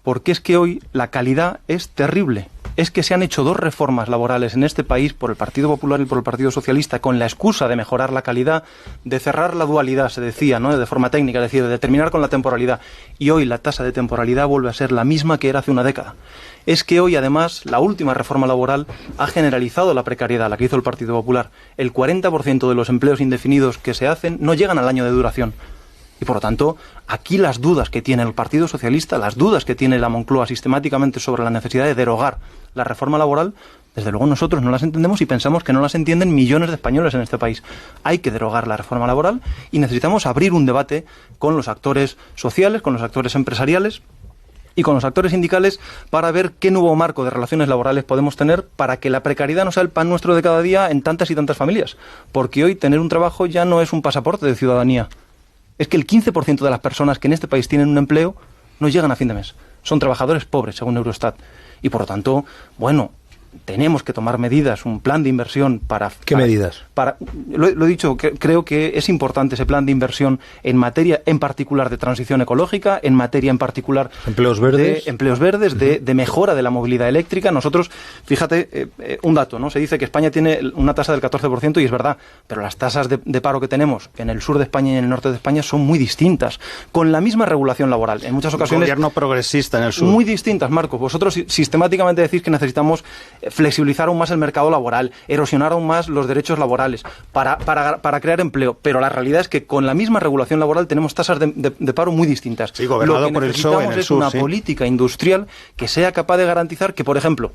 Porque es que hoy la calidad es terrible. Es que se han hecho 2 reformas laborales en este país por el Partido Popular y por el Partido Socialista con la excusa de mejorar la calidad, de cerrar la dualidad, se decía, ¿no?, de forma técnica, es decir, de terminar con la temporalidad. Y hoy la tasa de temporalidad vuelve a ser la misma que era hace una década. Es que hoy, además, la última reforma laboral ha generalizado la precariedad, la que hizo el Partido Popular. El 40% de los empleos indefinidos que se hacen no llegan al año de duración. Y, por lo tanto, aquí las dudas que tiene el Partido Socialista, las dudas que tiene la Moncloa sistemáticamente sobre la necesidad de derogar la reforma laboral, desde luego nosotros no las entendemos y pensamos que no las entienden millones de españoles en este país. Hay que derogar la reforma laboral y necesitamos abrir un debate con los actores sociales, con los actores empresariales y con los actores sindicales para ver qué nuevo marco de relaciones laborales podemos tener para que la precariedad no sea el pan nuestro de cada día en tantas y tantas familias. Porque hoy tener un trabajo ya no es un pasaporte de ciudadanía. Es que el 15% de las personas que en este país tienen un empleo no llegan a fin de mes. Son trabajadores pobres, según Eurostat. Y por lo tanto, bueno, tenemos que tomar medidas, un plan de inversión para... ¿Qué medidas? Lo he dicho, creo que es importante ese plan de inversión en materia, en particular, de transición ecológica, en materia, en particular... Empleos verdes. De mejora de la movilidad eléctrica. Nosotros, fíjate, un dato, ¿no? Se dice que España tiene una tasa del 14% y es verdad, pero las tasas de paro que tenemos en el sur de España y en el norte de España son muy distintas, con la misma regulación laboral. En muchas ocasiones... Gobierno progresista en el sur. Muy distintas, Marco. Vosotros sistemáticamente decís que necesitamos flexibilizar aún más el mercado laboral, erosionar aún más los derechos laborales para crear empleo, pero la realidad es que con la misma regulación laboral tenemos tasas de paro muy distintas. Sí, gobernado Lo que por el PSOE en el es sur, una sí. política industrial que sea capaz de garantizar que, por ejemplo,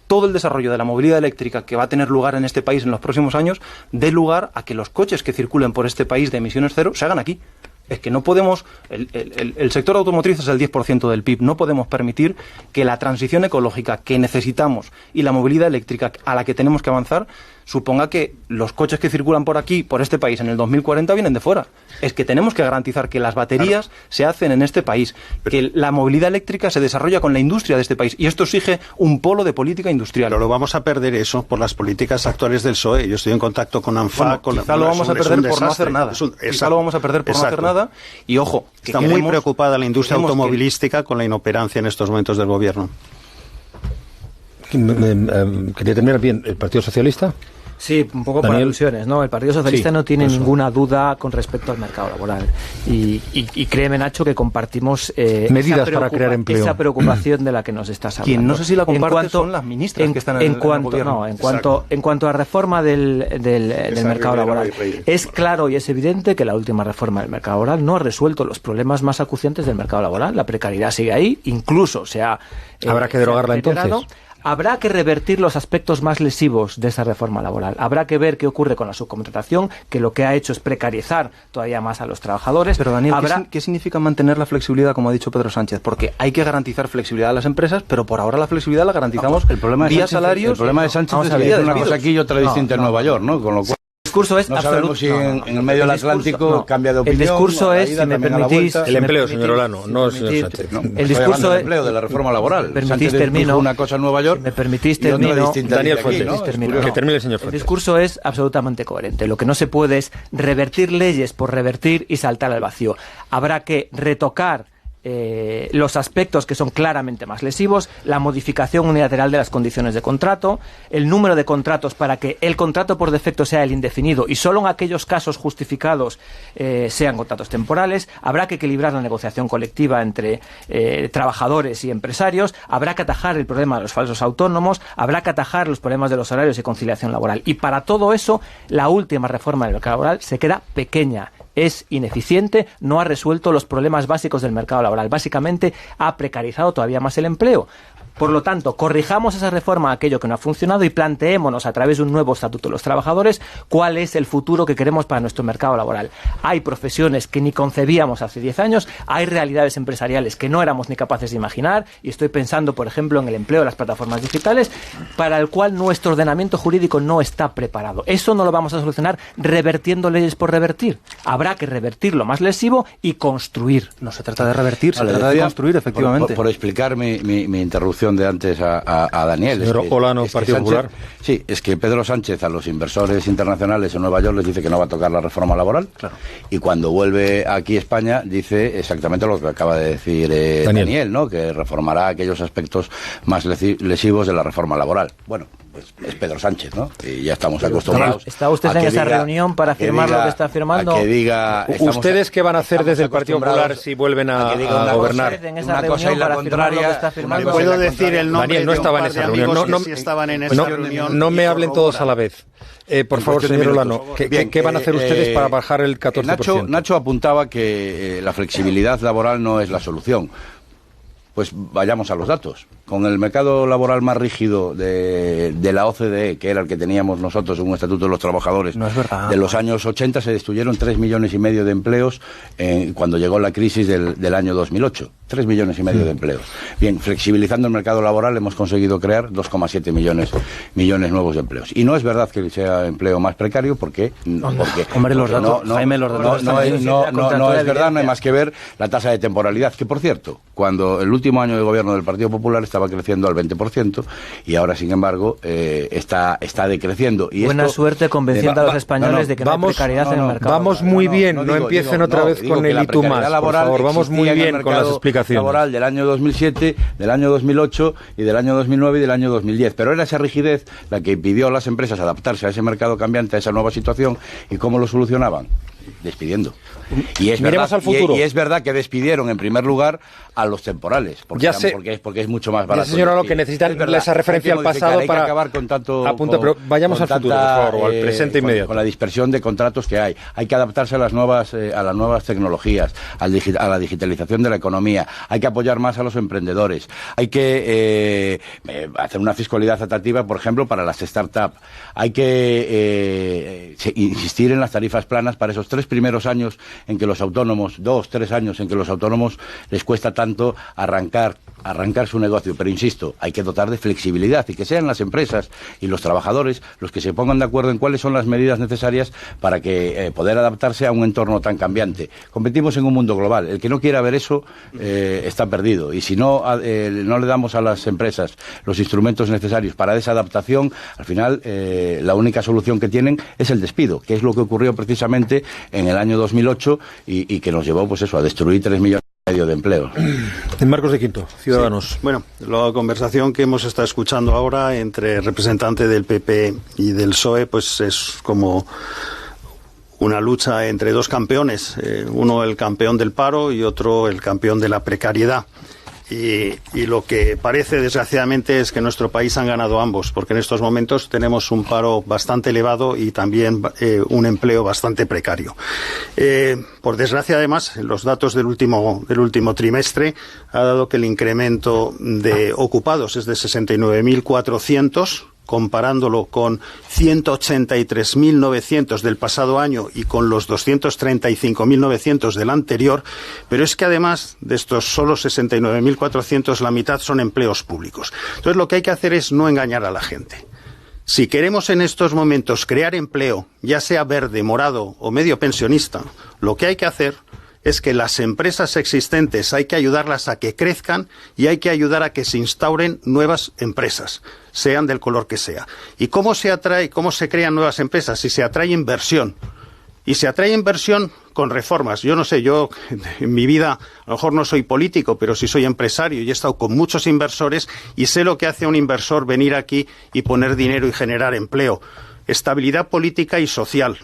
todo el desarrollo de la movilidad eléctrica que va a tener lugar en este país en los próximos años dé lugar a que los coches que circulen por este país de emisiones cero se hagan aquí. Es que no podemos, el sector automotriz es el 10% del PIB, no podemos permitir que la transición ecológica que necesitamos y la movilidad eléctrica a la que tenemos que avanzar suponga que los coches que circulan por aquí, por este país, en el 2040 vienen de fuera. Es que tenemos que garantizar que las baterías se hacen en este país, que la movilidad eléctrica se desarrolla con la industria de este país, y esto exige un polo de política industrial. Pero lo vamos a perder eso por las políticas actuales del PSOE. Yo estoy en contacto con ANFA. Quizá lo vamos a perder por no hacer nada. Quizá lo vamos a perder por no hacer nada. Y ojo, que está muy preocupada la industria automovilística con la inoperancia en estos momentos del gobierno. Quería terminar bien. ¿El Partido Socialista? Sí, un poco por alusiones, ¿no? El Partido Socialista no tiene ninguna duda con respecto al mercado laboral. Y créeme, Nacho, que compartimos medidas para crear empleo. Esa preocupación de la que nos estás hablando. Quien no sé si la comparte son las ministras que están en el gobierno. En cuanto a reforma del mercado laboral, es claro y es evidente que la última reforma del mercado laboral no ha resuelto los problemas más acuciantes del mercado laboral. La precariedad sigue ahí, incluso se ha... ¿Habrá que derogarla entonces? Habrá que revertir los aspectos más lesivos de esa reforma laboral. Habrá que ver qué ocurre con la subcontratación, que lo que ha hecho es precarizar todavía más a los trabajadores. Pero Daniel, ¿qué significa mantener la flexibilidad, como ha dicho Pedro Sánchez? Porque hay que garantizar flexibilidad a las empresas, pero por ahora la flexibilidad la garantizamos vía salarios. El problema de Sánchez es que una cosa aquí y otra distinta en Nueva York, ¿no? Con lo cual el discurso es no sabemos si en el medio del Atlántico cambia de opinión. El discurso es, si me permitís... El empleo, señor Olano, no el señor Sánchez. El discurso del empleo, de la reforma laboral. Permitís termino. Una cosa en Nueva York, si me permitís termino. Daniel Fuentes, que termine el señor Fuentes. El discurso es absolutamente coherente. Lo que no se puede es revertir leyes por revertir y saltar al vacío. Habrá que retocar los aspectos que son claramente más lesivos, la modificación unilateral de las condiciones de contrato, el número de contratos para que el contrato por defecto sea el indefinido y solo en aquellos casos justificados sean contratos temporales. Habrá que equilibrar la negociación colectiva entre trabajadores y empresarios, habrá que atajar el problema de los falsos autónomos, habrá que atajar los problemas de los horarios y conciliación laboral. Y para todo eso, la última reforma del mercado laboral se queda pequeña. Es ineficiente, no ha resuelto los problemas básicos del mercado laboral. Básicamente ha precarizado todavía más el empleo. Por lo tanto, corrijamos esa reforma, aquello que no ha funcionado, y planteémonos a través de un nuevo estatuto de los trabajadores cuál es el futuro que queremos para nuestro mercado laboral. Hay profesiones que ni concebíamos hace 10 años, hay realidades empresariales que no éramos ni capaces de imaginar, y estoy pensando, por ejemplo, en el empleo de las plataformas digitales, para el cual nuestro ordenamiento jurídico no está preparado. Eso no lo vamos a solucionar revertiendo leyes por revertir. Habrá que revertir lo más lesivo y construir. No se trata de revertir, se trata de construir, efectivamente. Por explicar mi interrupción de antes a Daniel. Señor Olano, Partido Popular. Sí, es que Pedro Sánchez a los inversores internacionales en Nueva York les dice que no va a tocar la reforma laboral. Claro. Y cuando vuelve aquí a España dice exactamente lo que acaba de decir Daniel, ¿no? Que reformará aquellos aspectos más lesivos de la reforma laboral. Bueno, pues es Pedro Sánchez, ¿no? Y ya estamos acostumbrados. ¿Está usted en esa reunión para firmar lo que está firmando? ¿Ustedes qué van a hacer desde el Partido Popular si vuelven a gobernar? Una cosa y la contraria. ¿Puedo decir el nombre Daniel no estaba en esa reunión. No me hablen todos a la vez. Por favor, señor Olano, ¿qué van a hacer ustedes para bajar el 14%? Nacho apuntaba que la flexibilidad laboral no es la solución. Pues vayamos a los datos. Con el mercado laboral más rígido de la OCDE, que era el que teníamos nosotros en un Estatuto de los Trabajadores, no es verdad, de los años 80, se destruyeron 3,5 millones de empleos cuando llegó la crisis del año 2008. 3,5 millones de empleos. Bien, flexibilizando el mercado laboral hemos conseguido crear 2,7 millones nuevos de empleos. Y no es verdad que sea empleo más precario, porque hombre, los datos, Jaime, los datos no es verdad, no hay más que ver la tasa de temporalidad, que por cierto, cuando el último año de gobierno del Partido Popular estaba creciendo al 20% y ahora, sin embargo, está decreciendo. Y buena suerte convenciendo a los españoles de que no hay precariedad en el mercado. Vamos muy bien, no empiecen otra vez con el y tú más, por favor, vamos muy bien con las explicaciones. Laboral del año 2007, del año 2008 y del año 2009 y del año 2010. Pero era esa rigidez la que impidió a las empresas adaptarse a ese mercado cambiante, a esa nueva situación. ¿Y cómo lo solucionaban? Despidiendo. Y es Miremos al futuro. Y es verdad que despidieron en primer lugar a los temporales, porque es mucho más barato. Ya, señor, lo que necesitan esa referencia al pasado para acabar con tanto pero vayamos al futuro, por favor, o al presente inmediato. Con la dispersión de contratos que hay. Hay que adaptarse a las nuevas tecnologías, a la digitalización de la economía. Hay que apoyar más a los emprendedores. Hay que hacer una fiscalidad atractiva, por ejemplo, para las startups. Hay que insistir en las tarifas planas para esos 3 primeros años en que los autónomos, 2-3 años en que los autónomos les cuesta tanto arrancar su negocio. Pero insisto, hay que dotar de flexibilidad y que sean las empresas y los trabajadores los que se pongan de acuerdo en cuáles son las medidas necesarias para que poder adaptarse a un entorno tan cambiante. Competimos en un mundo global. El que no quiera ver eso está perdido. Y si no le damos a las empresas los instrumentos necesarios para esa adaptación, al final la única solución que tienen es el despido, que es lo que ocurrió precisamente en el año 2008 y que nos llevó pues eso a destruir 3,5 millones de empleos. Marcos de Quinto, Ciudadanos. Sí. Bueno, la conversación que hemos estado escuchando ahora entre representantes del PP y del PSOE pues es como una lucha entre dos campeones, uno el campeón del paro y otro el campeón de la precariedad. Y lo que parece, desgraciadamente, es que en nuestro país han ganado ambos, porque en estos momentos tenemos un paro bastante elevado y también un empleo bastante precario. Por desgracia, además, los datos del último trimestre ha dado que el incremento de ocupados es de 69.400, comparándolo con 183.900 del pasado año y con los 235.900 del anterior, pero es que además de estos solo 69.400, la mitad son empleos públicos. Entonces lo que hay que hacer es no engañar a la gente. Si queremos en estos momentos crear empleo, ya sea verde, morado o medio pensionista, lo que hay que hacer es que las empresas existentes hay que ayudarlas a que crezcan y hay que ayudar a que se instauren nuevas empresas, sean del color que sea. ¿Y cómo se atrae, cómo se crean nuevas empresas? Si se atrae inversión. Y se atrae inversión con reformas. Yo no sé, yo en mi vida a lo mejor no soy político, pero sí soy empresario y he estado con muchos inversores y sé lo que hace un inversor venir aquí y poner dinero y generar empleo. Estabilidad política y social.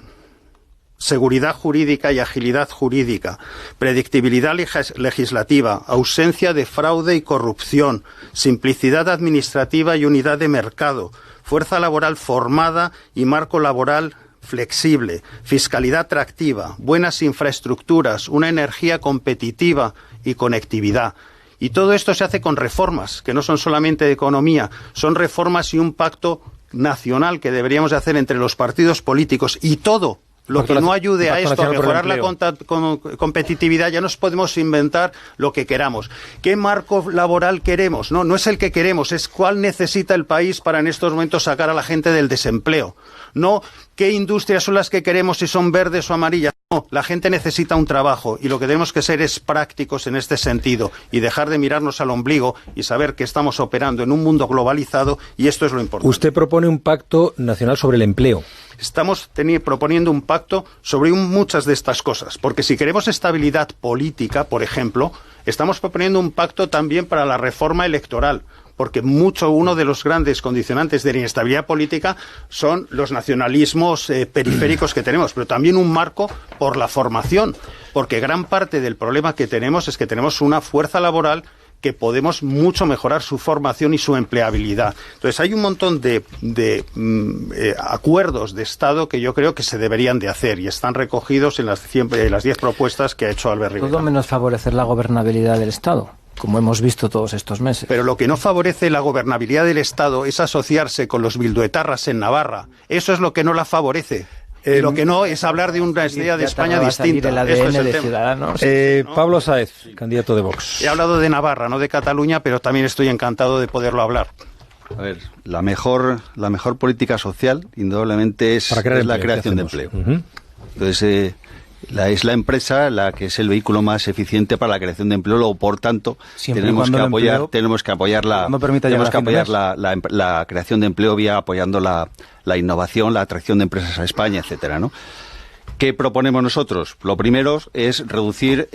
Seguridad jurídica y agilidad jurídica, predictibilidad legislativa, ausencia de fraude y corrupción, simplicidad administrativa y unidad de mercado, fuerza laboral formada y marco laboral flexible, fiscalidad atractiva, buenas infraestructuras, una energía competitiva y conectividad. Y todo esto se hace con reformas, que no son solamente de economía, son reformas y un pacto nacional que deberíamos de hacer entre los partidos políticos y todo. Lo que no ayude a esto, a mejorar la competitividad, ya nos podemos inventar lo que queramos. ¿Qué marco laboral queremos? No es el que queremos, es cuál necesita el país para en estos momentos sacar a la gente del desempleo. No qué industrias son las que queremos, si son verdes o amarillas. No, la gente necesita un trabajo y lo que tenemos que ser es prácticos en este sentido y dejar de mirarnos al ombligo y saber que estamos operando en un mundo globalizado y esto es lo importante. Usted propone un pacto nacional sobre el empleo. Estamos proponiendo un pacto sobre muchas de estas cosas, porque si queremos estabilidad política, por ejemplo, estamos proponiendo un pacto también para la reforma electoral, porque uno de los grandes condicionantes de la inestabilidad política son los nacionalismos periféricos que tenemos, pero también un marco por la formación, porque gran parte del problema que tenemos es que tenemos una fuerza laboral que podemos mucho mejorar su formación y su empleabilidad. Entonces hay un montón de acuerdos de Estado que yo creo que se deberían de hacer y están recogidos en las 10 propuestas que ha hecho Albert Rivera. Todo menos favorecer la gobernabilidad del Estado, como hemos visto todos estos meses. Pero lo que no favorece la gobernabilidad del Estado es asociarse con los bilduetarras en Navarra. Eso es lo que no la favorece. Lo que no es hablar de una idea de España distinta. El ADN es el de Ciudadanos. Pablo Sáez, candidato de Vox. He hablado de Navarra, no de Cataluña, pero también estoy encantado de poderlo hablar. A ver, la mejor política social, indudablemente, es la creación de empleo. Entonces, es la empresa la que es el vehículo más eficiente para la creación de empleo, luego por tanto tenemos que apoyar la creación de empleo vía apoyando la innovación, la atracción de empresas a España, etcétera, ¿no? ¿Qué proponemos nosotros? Lo primero es reducir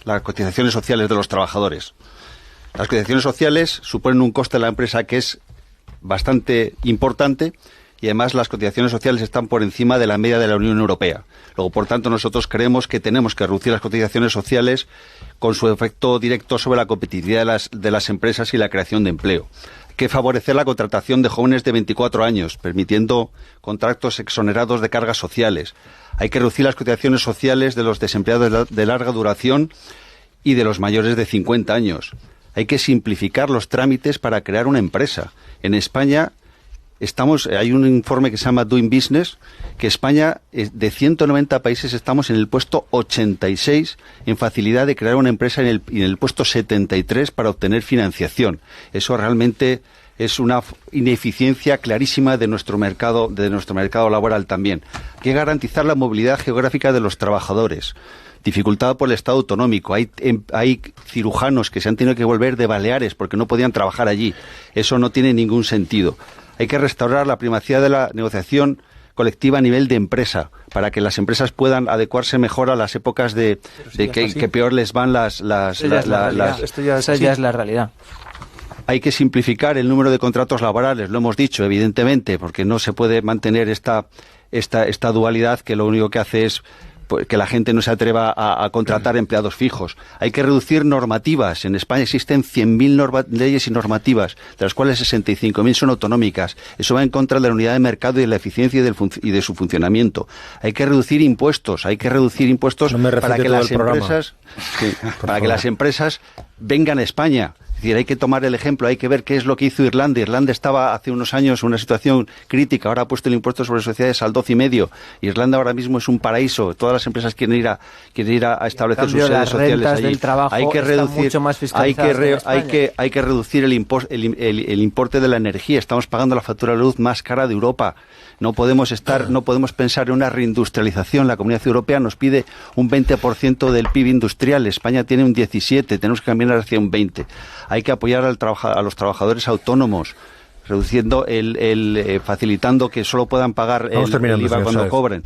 las cotizaciones sociales de los trabajadores. Las cotizaciones sociales suponen un coste de la empresa que es bastante importante y además las cotizaciones sociales están por encima de la media de la Unión Europea. Luego, por tanto, nosotros creemos que tenemos que reducir las cotizaciones sociales con su efecto directo sobre la competitividad de las empresas y la creación de empleo. Hay que favorecer la contratación de jóvenes de 24 años, permitiendo contratos exonerados de cargas sociales. Hay que reducir las cotizaciones sociales de los desempleados de larga duración y de los mayores de 50 años. Hay que simplificar los trámites para crear una empresa. En España hay un informe que se llama Doing Business, que España, de 190 países, estamos en el puesto 86 en facilidad de crear una empresa y en el puesto 73 para obtener financiación. Eso realmente es una ineficiencia clarísima de nuestro mercado laboral también. Hay que garantizar la movilidad geográfica de los trabajadores, dificultada por el Estado autonómico. Hay cirujanos que se han tenido que volver de Baleares porque no podían trabajar allí. Eso no tiene ningún sentido. Hay que restaurar la primacía de la negociación colectiva a nivel de empresa, para que las empresas puedan adecuarse mejor a las épocas que peor les van Esa ya es la realidad. Hay que simplificar el número de contratos laborales, lo hemos dicho, evidentemente, porque no se puede mantener esta dualidad que lo único que hace es que la gente no se atreva a contratar empleados fijos. Hay que reducir normativas. En España existen 100.000 leyes y normativas, de las cuales 65.000 son autonómicas. Eso va en contra de la unidad de mercado y de la eficiencia y de su funcionamiento. Hay que reducir impuestos. Para que las empresas vengan a España. Es decir, hay que tomar el ejemplo, hay que ver qué es lo que hizo Irlanda. Irlanda estaba hace unos años en una situación crítica, ahora ha puesto el impuesto sobre sociedades al 12,5%. Irlanda ahora mismo es un paraíso, todas las empresas quieren ir a establecer sus sedes sociales allí. Hay que reducir, hay que reducir el importe de la energía. Estamos pagando la factura de luz más cara de Europa. No podemos pensar en una reindustrialización. La Comunidad Europea nos pide un 20% del PIB industrial. España tiene un 17%, tenemos que caminar hacia un 20%. Hay que apoyar a los trabajadores autónomos, reduciendo facilitando que solo puedan pagar el IVA cuando cobren.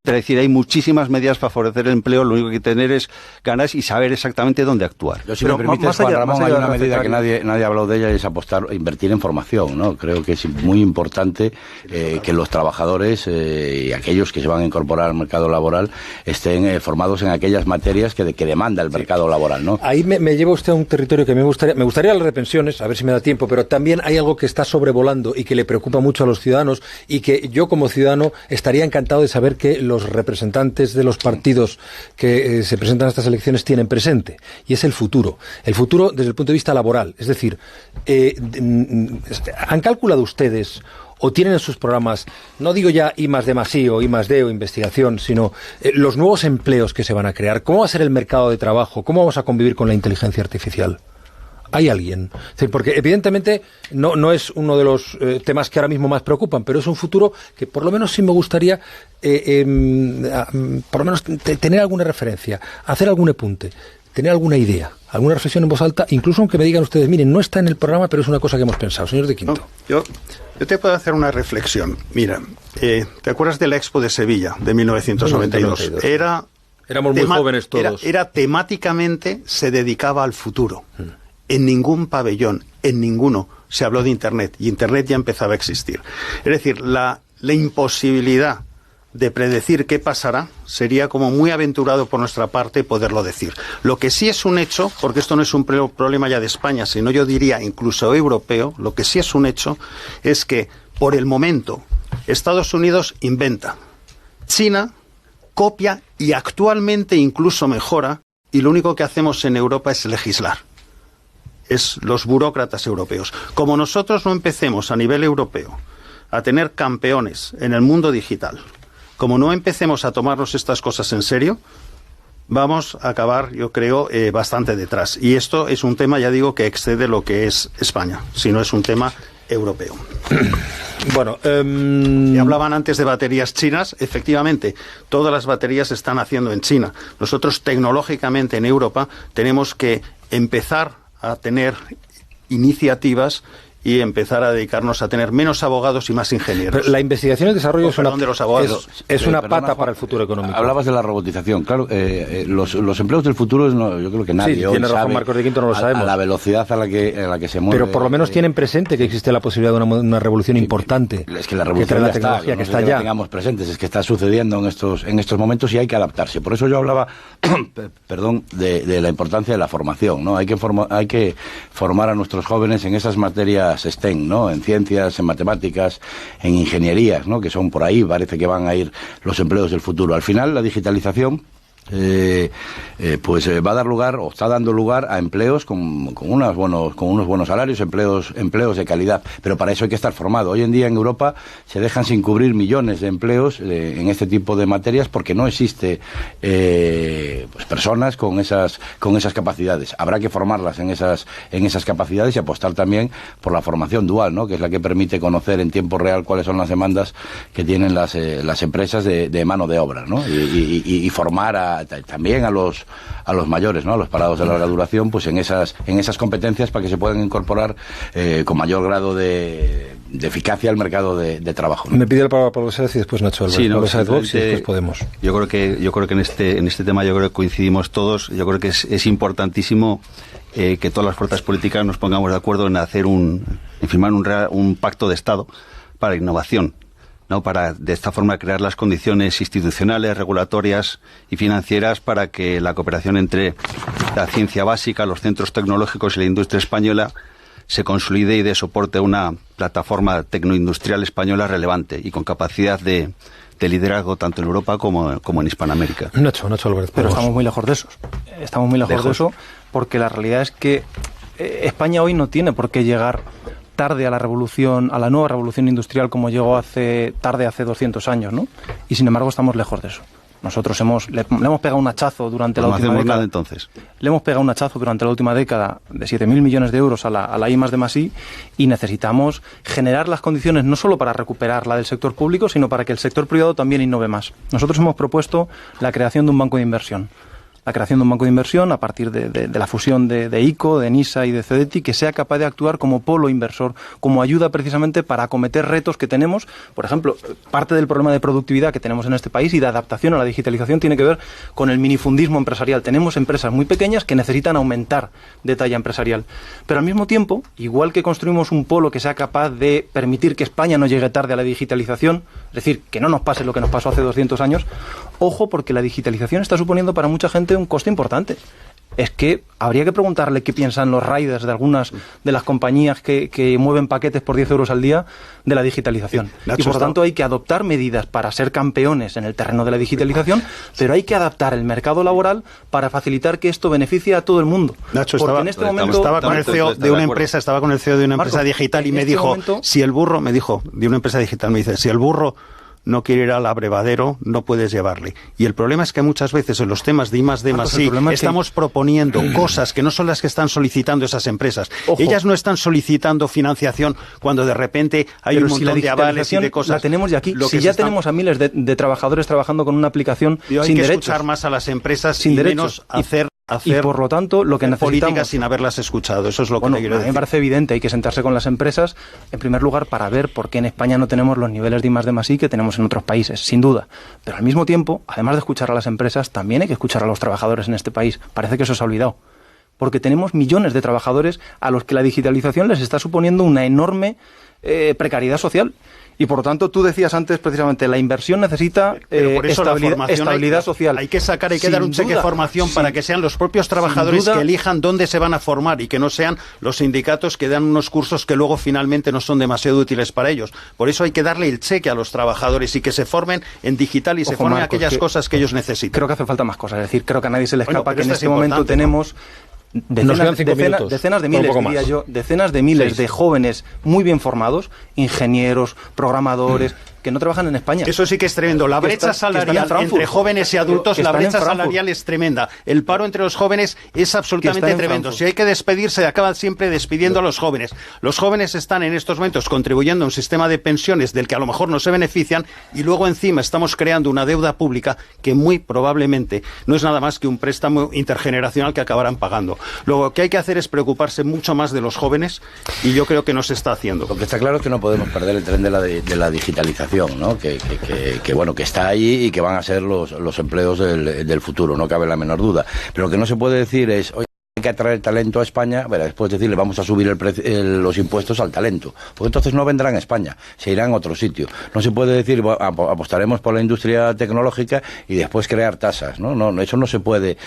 Es decir, hay muchísimas medidas para favorecer el empleo, lo único que hay que tener es ganas y saber exactamente dónde actuar. Yo, si me permites, Juan Ramón, hay una medida que nadie ha hablado de ella, y es invertir en formación, ¿no? Creo que es muy importante que los trabajadores y aquellos que se van a incorporar al mercado laboral estén formados en aquellas materias que demanda el mercado laboral, ¿no? Ahí me lleva usted a un territorio que me gustaría hablar de pensiones, a ver si me da tiempo, pero también hay algo que está sobrevolando y que le preocupa mucho a los ciudadanos, y que yo como ciudadano estaría encantado de saber que los representantes de los partidos que se presentan a estas elecciones tienen presente, y es el futuro desde el punto de vista laboral. Es decir, ¿han calculado ustedes o tienen en sus programas, no digo ya I+D+I o I+D o investigación, sino los nuevos empleos que se van a crear? ¿Cómo va a ser el mercado de trabajo? ¿Cómo vamos a convivir con la inteligencia artificial? ¿Hay alguien? Es decir, porque evidentemente no es uno de los temas que ahora mismo más preocupan, pero es un futuro que por lo menos sí me gustaría por lo menos tener alguna referencia, hacer algún apunte, tener alguna idea, alguna reflexión en voz alta, incluso aunque me digan ustedes, miren, no está en el programa, pero es una cosa que hemos pensado. Señor de Quinto. No, yo te puedo hacer una reflexión. Mira, ¿te acuerdas de la Expo de Sevilla de 1992? Éramos muy jóvenes todos. Era temáticamente, se dedicaba al futuro. En ningún pabellón, en ninguno, se habló de Internet, y Internet ya empezaba a existir. Es decir, la imposibilidad de predecir qué pasará sería como muy aventurado por nuestra parte poderlo decir. Lo que sí es un hecho, porque esto no es un problema ya de España, sino yo diría incluso europeo, lo que sí es un hecho es que, por el momento, Estados Unidos inventa, China copia y actualmente incluso mejora, y lo único que hacemos en Europa es legislar. Es los burócratas europeos. Como nosotros no empecemos a nivel europeo a tener campeones en el mundo digital, como no empecemos a tomarnos estas cosas en serio, vamos a acabar, yo creo, bastante detrás. Y esto es un tema, ya digo, que excede lo que es España, sino es un tema europeo. Bueno, y hablaban antes de baterías chinas. Efectivamente, todas las baterías se están haciendo en China. Nosotros tecnológicamente en Europa tenemos que empezar a tener iniciativas y empezar a dedicarnos a tener menos abogados y más ingenieros. Pero la investigación y el desarrollo es una pata Juan, para el futuro económico. Hablabas de la robotización. Claro, los empleos del futuro, yo creo que nadie hoy sabe Marcos de Quinto, no lo sabemos. A la velocidad a la que se mueve. Pero por lo menos tienen presente que existe la posibilidad de una revolución importante. Es que la revolución la tecnología que está ya. Tengamos presentes, es que está sucediendo en estos momentos y hay que adaptarse. Por eso yo hablaba, de la importancia de la formación, ¿no? Hay que formar a nuestros jóvenes en esas materias STEM, ¿no? En ciencias, en matemáticas, en ingenierías, ¿no? Que son por ahí, parece que van a ir los empleos del futuro. Al final, la digitalización va a dar lugar, o está dando lugar, a empleos con unos buenos salarios, empleos de calidad, pero para eso hay que estar formado. Hoy en día en Europa se dejan sin cubrir millones de empleos en este tipo de materias porque no existe personas con esas capacidades. Habrá que formarlas en esas capacidades y apostar también por la formación dual, ¿no? Que es la que permite conocer en tiempo real cuáles son las demandas que tienen las empresas de mano de obra, ¿no? Y formar también a los mayores, ¿no? A los parados de larga duración, pues en esas competencias para que se puedan incorporar con mayor grado de eficacia al mercado de trabajo, ¿no? Me pide el Pablo Sáez y después Nacho Álvarez. Sí, Pablo Sáez Vox y después Podemos. Yo creo que en este tema yo creo que coincidimos todos. Yo creo que es importantísimo que todas las fuerzas políticas nos pongamos de acuerdo en firmar un pacto de Estado para la innovación. ¿no? Para de esta forma crear las condiciones institucionales, regulatorias y financieras para que la cooperación entre la ciencia básica, los centros tecnológicos y la industria española se consolide y dé soporte a una plataforma tecnoindustrial española relevante y con capacidad de liderazgo tanto en Europa como en Hispanoamérica. Nacho Álvarez. Pero estamos muy lejos de eso. Estamos muy lejos de eso porque la realidad es que España hoy no tiene por qué llegar tarde a la nueva revolución industrial como llegó hace 200 años, ¿no? Y sin embargo estamos lejos de eso. Nosotros le hemos pegado un hachazo durante la última década. Nada, entonces. Le hemos pegado un hachazo durante la última década de 7.000 millones de euros a la I+D+I y necesitamos generar las condiciones no solo para recuperar la del sector público, sino para que el sector privado también innove más. Nosotros hemos propuesto la creación de un banco de inversión. La creación de un banco de inversión a partir de la fusión de ICO, de NISA y de CEDETI, que sea capaz de actuar como polo inversor, como ayuda precisamente para acometer retos que tenemos. Por ejemplo, parte del problema de productividad que tenemos en este país y de adaptación a la digitalización tiene que ver con el minifundismo empresarial. Tenemos empresas muy pequeñas que necesitan aumentar de talla empresarial. Pero al mismo tiempo, igual que construimos un polo que sea capaz de permitir que España no llegue tarde a la digitalización, es decir, que no nos pase lo que nos pasó hace 200 años, ojo, porque la digitalización está suponiendo para mucha gente un coste importante. Es que habría que preguntarle qué piensan los riders de algunas de las compañías que mueven paquetes por 10 euros al día de la digitalización. Nacho, y por lo tanto hay que adoptar medidas para ser campeones en el terreno de la digitalización, pero hay que adaptar el mercado laboral para facilitar que esto beneficie a todo el mundo. Nacho, estaba con el CEO de una empresa, digital y me dijo, si el burro no quiere ir al abrevadero, no puedes llevarle. Y el problema es que muchas veces en los temas de I+D+I estamos proponiendo cosas que no son las que están solicitando esas empresas. Ojo. Ellas no están solicitando financiación cuando de repente hay un montón de avales y de cosas. La tenemos ya aquí. Si ya tenemos a miles de trabajadores trabajando con una aplicación sin derechos. Hay que escuchar más a las empresas sin menos hacer y por lo tanto lo que necesitamos políticas sin haberlas escuchado. Eso es lo que quiero decir. A mí me parece evidente, hay que sentarse con las empresas en primer lugar para ver por qué en España no tenemos los niveles de I+D+I que tenemos en otros países, sin duda. Pero al mismo tiempo, además de escuchar a las empresas, también hay que escuchar a los trabajadores en este país. Parece que eso se ha olvidado. Porque tenemos millones de trabajadores a los que la digitalización les está suponiendo una enorme precariedad social. Y por lo tanto, tú decías antes precisamente, la inversión necesita estabilidad social. Hay que dar un cheque de formación para que sean los propios trabajadores que elijan dónde se van a formar y que no sean los sindicatos que dan unos cursos que luego finalmente no son demasiado útiles para ellos. Por eso hay que darle el cheque a los trabajadores y que se formen en digital y se formen Marcos, aquellas cosas que ellos necesitan. Creo que hace falta más cosas. Es decir, creo que a nadie se le escapa que en este momento tenemos decenas de miles, diría yo, decenas de miles de jóvenes muy bien formados, ingenieros, programadores, que no trabajan en España. Eso sí que es tremendo. La brecha salarial entre jóvenes y adultos, la brecha salarial es tremenda. El paro entre los jóvenes es absolutamente tremendo. Si hay que despedirse, acaban siempre despidiendo a los jóvenes. Los jóvenes están en estos momentos contribuyendo a un sistema de pensiones del que a lo mejor no se benefician y luego encima estamos creando una deuda pública que muy probablemente no es nada más que un préstamo intergeneracional que acabarán pagando. Lo que hay que hacer es preocuparse mucho más de los jóvenes y yo creo que no se está haciendo. Lo que está claro es que no podemos perder el tren de la digitalización, ¿no? Que está ahí y que van a ser los empleos del futuro, no cabe la menor duda. Pero lo que no se puede decir es, oye, hay que atraer talento a España, pero después decirle vamos a subir los impuestos al talento, porque entonces no vendrán a España, se irán a otro sitio. No se puede decir apostaremos por la industria tecnológica y después crear tasas, ¿no? Eso no se puede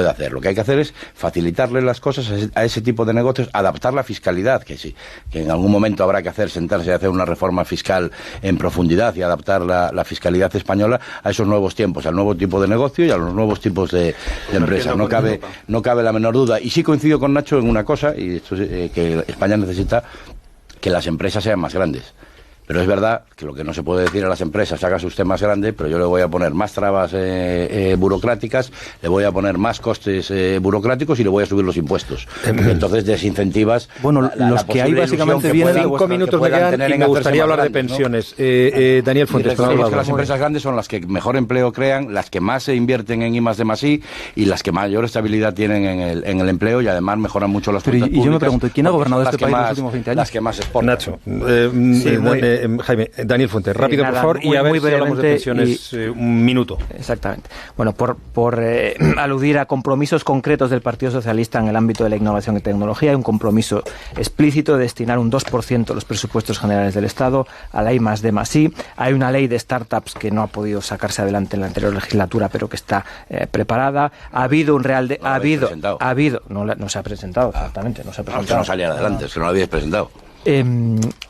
hacer. Lo que hay que hacer es facilitarle las cosas a ese tipo de negocios, adaptar la fiscalidad, que sí, que en algún momento habrá que sentarse y hacer una reforma fiscal en profundidad y adaptar la fiscalidad española a esos nuevos tiempos, al nuevo tipo de negocio y a los nuevos tipos de empresas. No cabe la menor duda. Y sí coincido con Nacho en una cosa, y esto es, que España necesita que las empresas sean más grandes. Pero es verdad que lo que no se puede decir a las empresas, hágase usted más grande, pero yo le voy a poner más trabas burocráticas, le voy a poner más costes burocráticos y le voy a subir los impuestos. Entonces desincentivas. Bueno, los que hay básicamente vienen 5 minutos me quedan y me gustaría hablar de pensiones. ¿No? Daniel Fuentes, que las empresas grandes son las que mejor empleo crean, las que más se invierten en I+D+I y las que mayor estabilidad tienen en el empleo y además mejoran mucho las cuentas públicas. Y yo me pregunto, ¿quién ha gobernado este país en los últimos 20 años? Las que más exportan. Nacho, Jaime, Daniel Fuentes, rápido, por favor, y a ver si hablamos de pensiones un minuto. Exactamente. Bueno, por aludir a compromisos concretos del Partido Socialista en el ámbito de la innovación y tecnología, hay un compromiso explícito de destinar un 2% de los presupuestos generales del Estado a la I+D+I. Hay una ley de startups que no ha podido sacarse adelante en la anterior legislatura, pero que está preparada. Ha habido un real... No se ha presentado, exactamente. No se ha presentado. No salía adelante, es que no lo habíais presentado.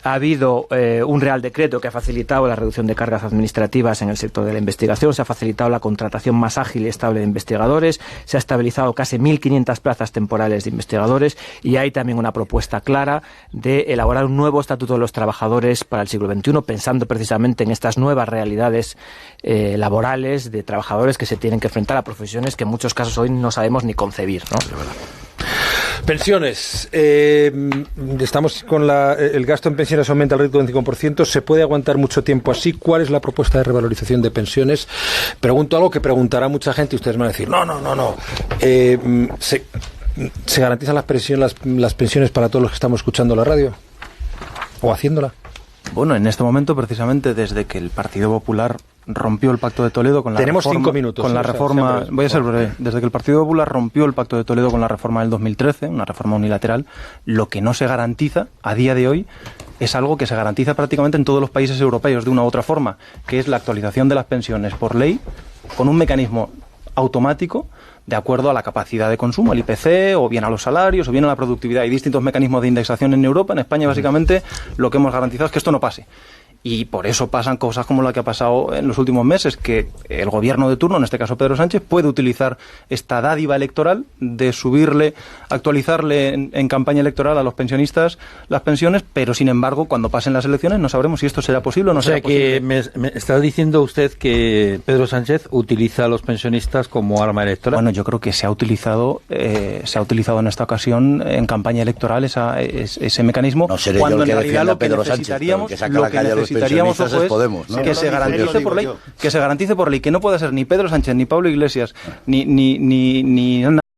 Ha habido un Real Decreto que ha facilitado la reducción de cargas administrativas en el sector de la investigación, se ha facilitado la contratación más ágil y estable de investigadores, se ha estabilizado casi 1.500 plazas temporales de investigadores y hay también una propuesta clara de elaborar un nuevo estatuto de los trabajadores para el siglo XXI, pensando precisamente en estas nuevas realidades laborales de trabajadores que se tienen que enfrentar a profesiones que en muchos casos hoy no sabemos ni concebir, ¿no? Pensiones. Estamos con el gasto en pensiones aumenta al ritmo del 5%. ¿Se puede aguantar mucho tiempo así? ¿Cuál es la propuesta de revalorización de pensiones? Pregunto algo que preguntará mucha gente y ustedes van a decir, no. ¿Se garantizan las pensiones para todos los que estamos escuchando la radio? ¿O haciéndola? Bueno, en este momento, precisamente, desde que el Partido Popular rompió el Pacto de Toledo con la Tenemos reforma, 5 minutos. Con la reforma, voy a ser breve. Desde que el Partido Popular rompió el Pacto de Toledo con la reforma del 2013, una reforma unilateral, lo que no se garantiza a día de hoy es algo que se garantiza prácticamente en todos los países europeos de una u otra forma, que es la actualización de las pensiones por ley con un mecanismo automático de acuerdo a la capacidad de consumo, el IPC, o bien a los salarios, o bien a la productividad. Hay distintos mecanismos de indexación en Europa. En España, básicamente, lo que hemos garantizado es que esto no pase. Y por eso pasan cosas como la que ha pasado en los últimos meses, que el gobierno de turno, en este caso Pedro Sánchez, puede utilizar esta dádiva electoral de subirle, actualizarle en campaña electoral a los pensionistas las pensiones, pero sin embargo, cuando pasen las elecciones no sabremos si esto será posible o no será posible. O sea, que me está diciendo usted que Pedro Sánchez utiliza a los pensionistas como arma electoral. Bueno, yo creo que se ha utilizado en esta ocasión en campaña electoral ese mecanismo, no seré cuando yo el que en realidad lo que Pedro Sánchez, necesitaríamos, que saca la calle a los pensionistas es Podemos, ¿no? que se garantice por ley, que no pueda ser ni Pedro Sánchez, ni Pablo Iglesias, ni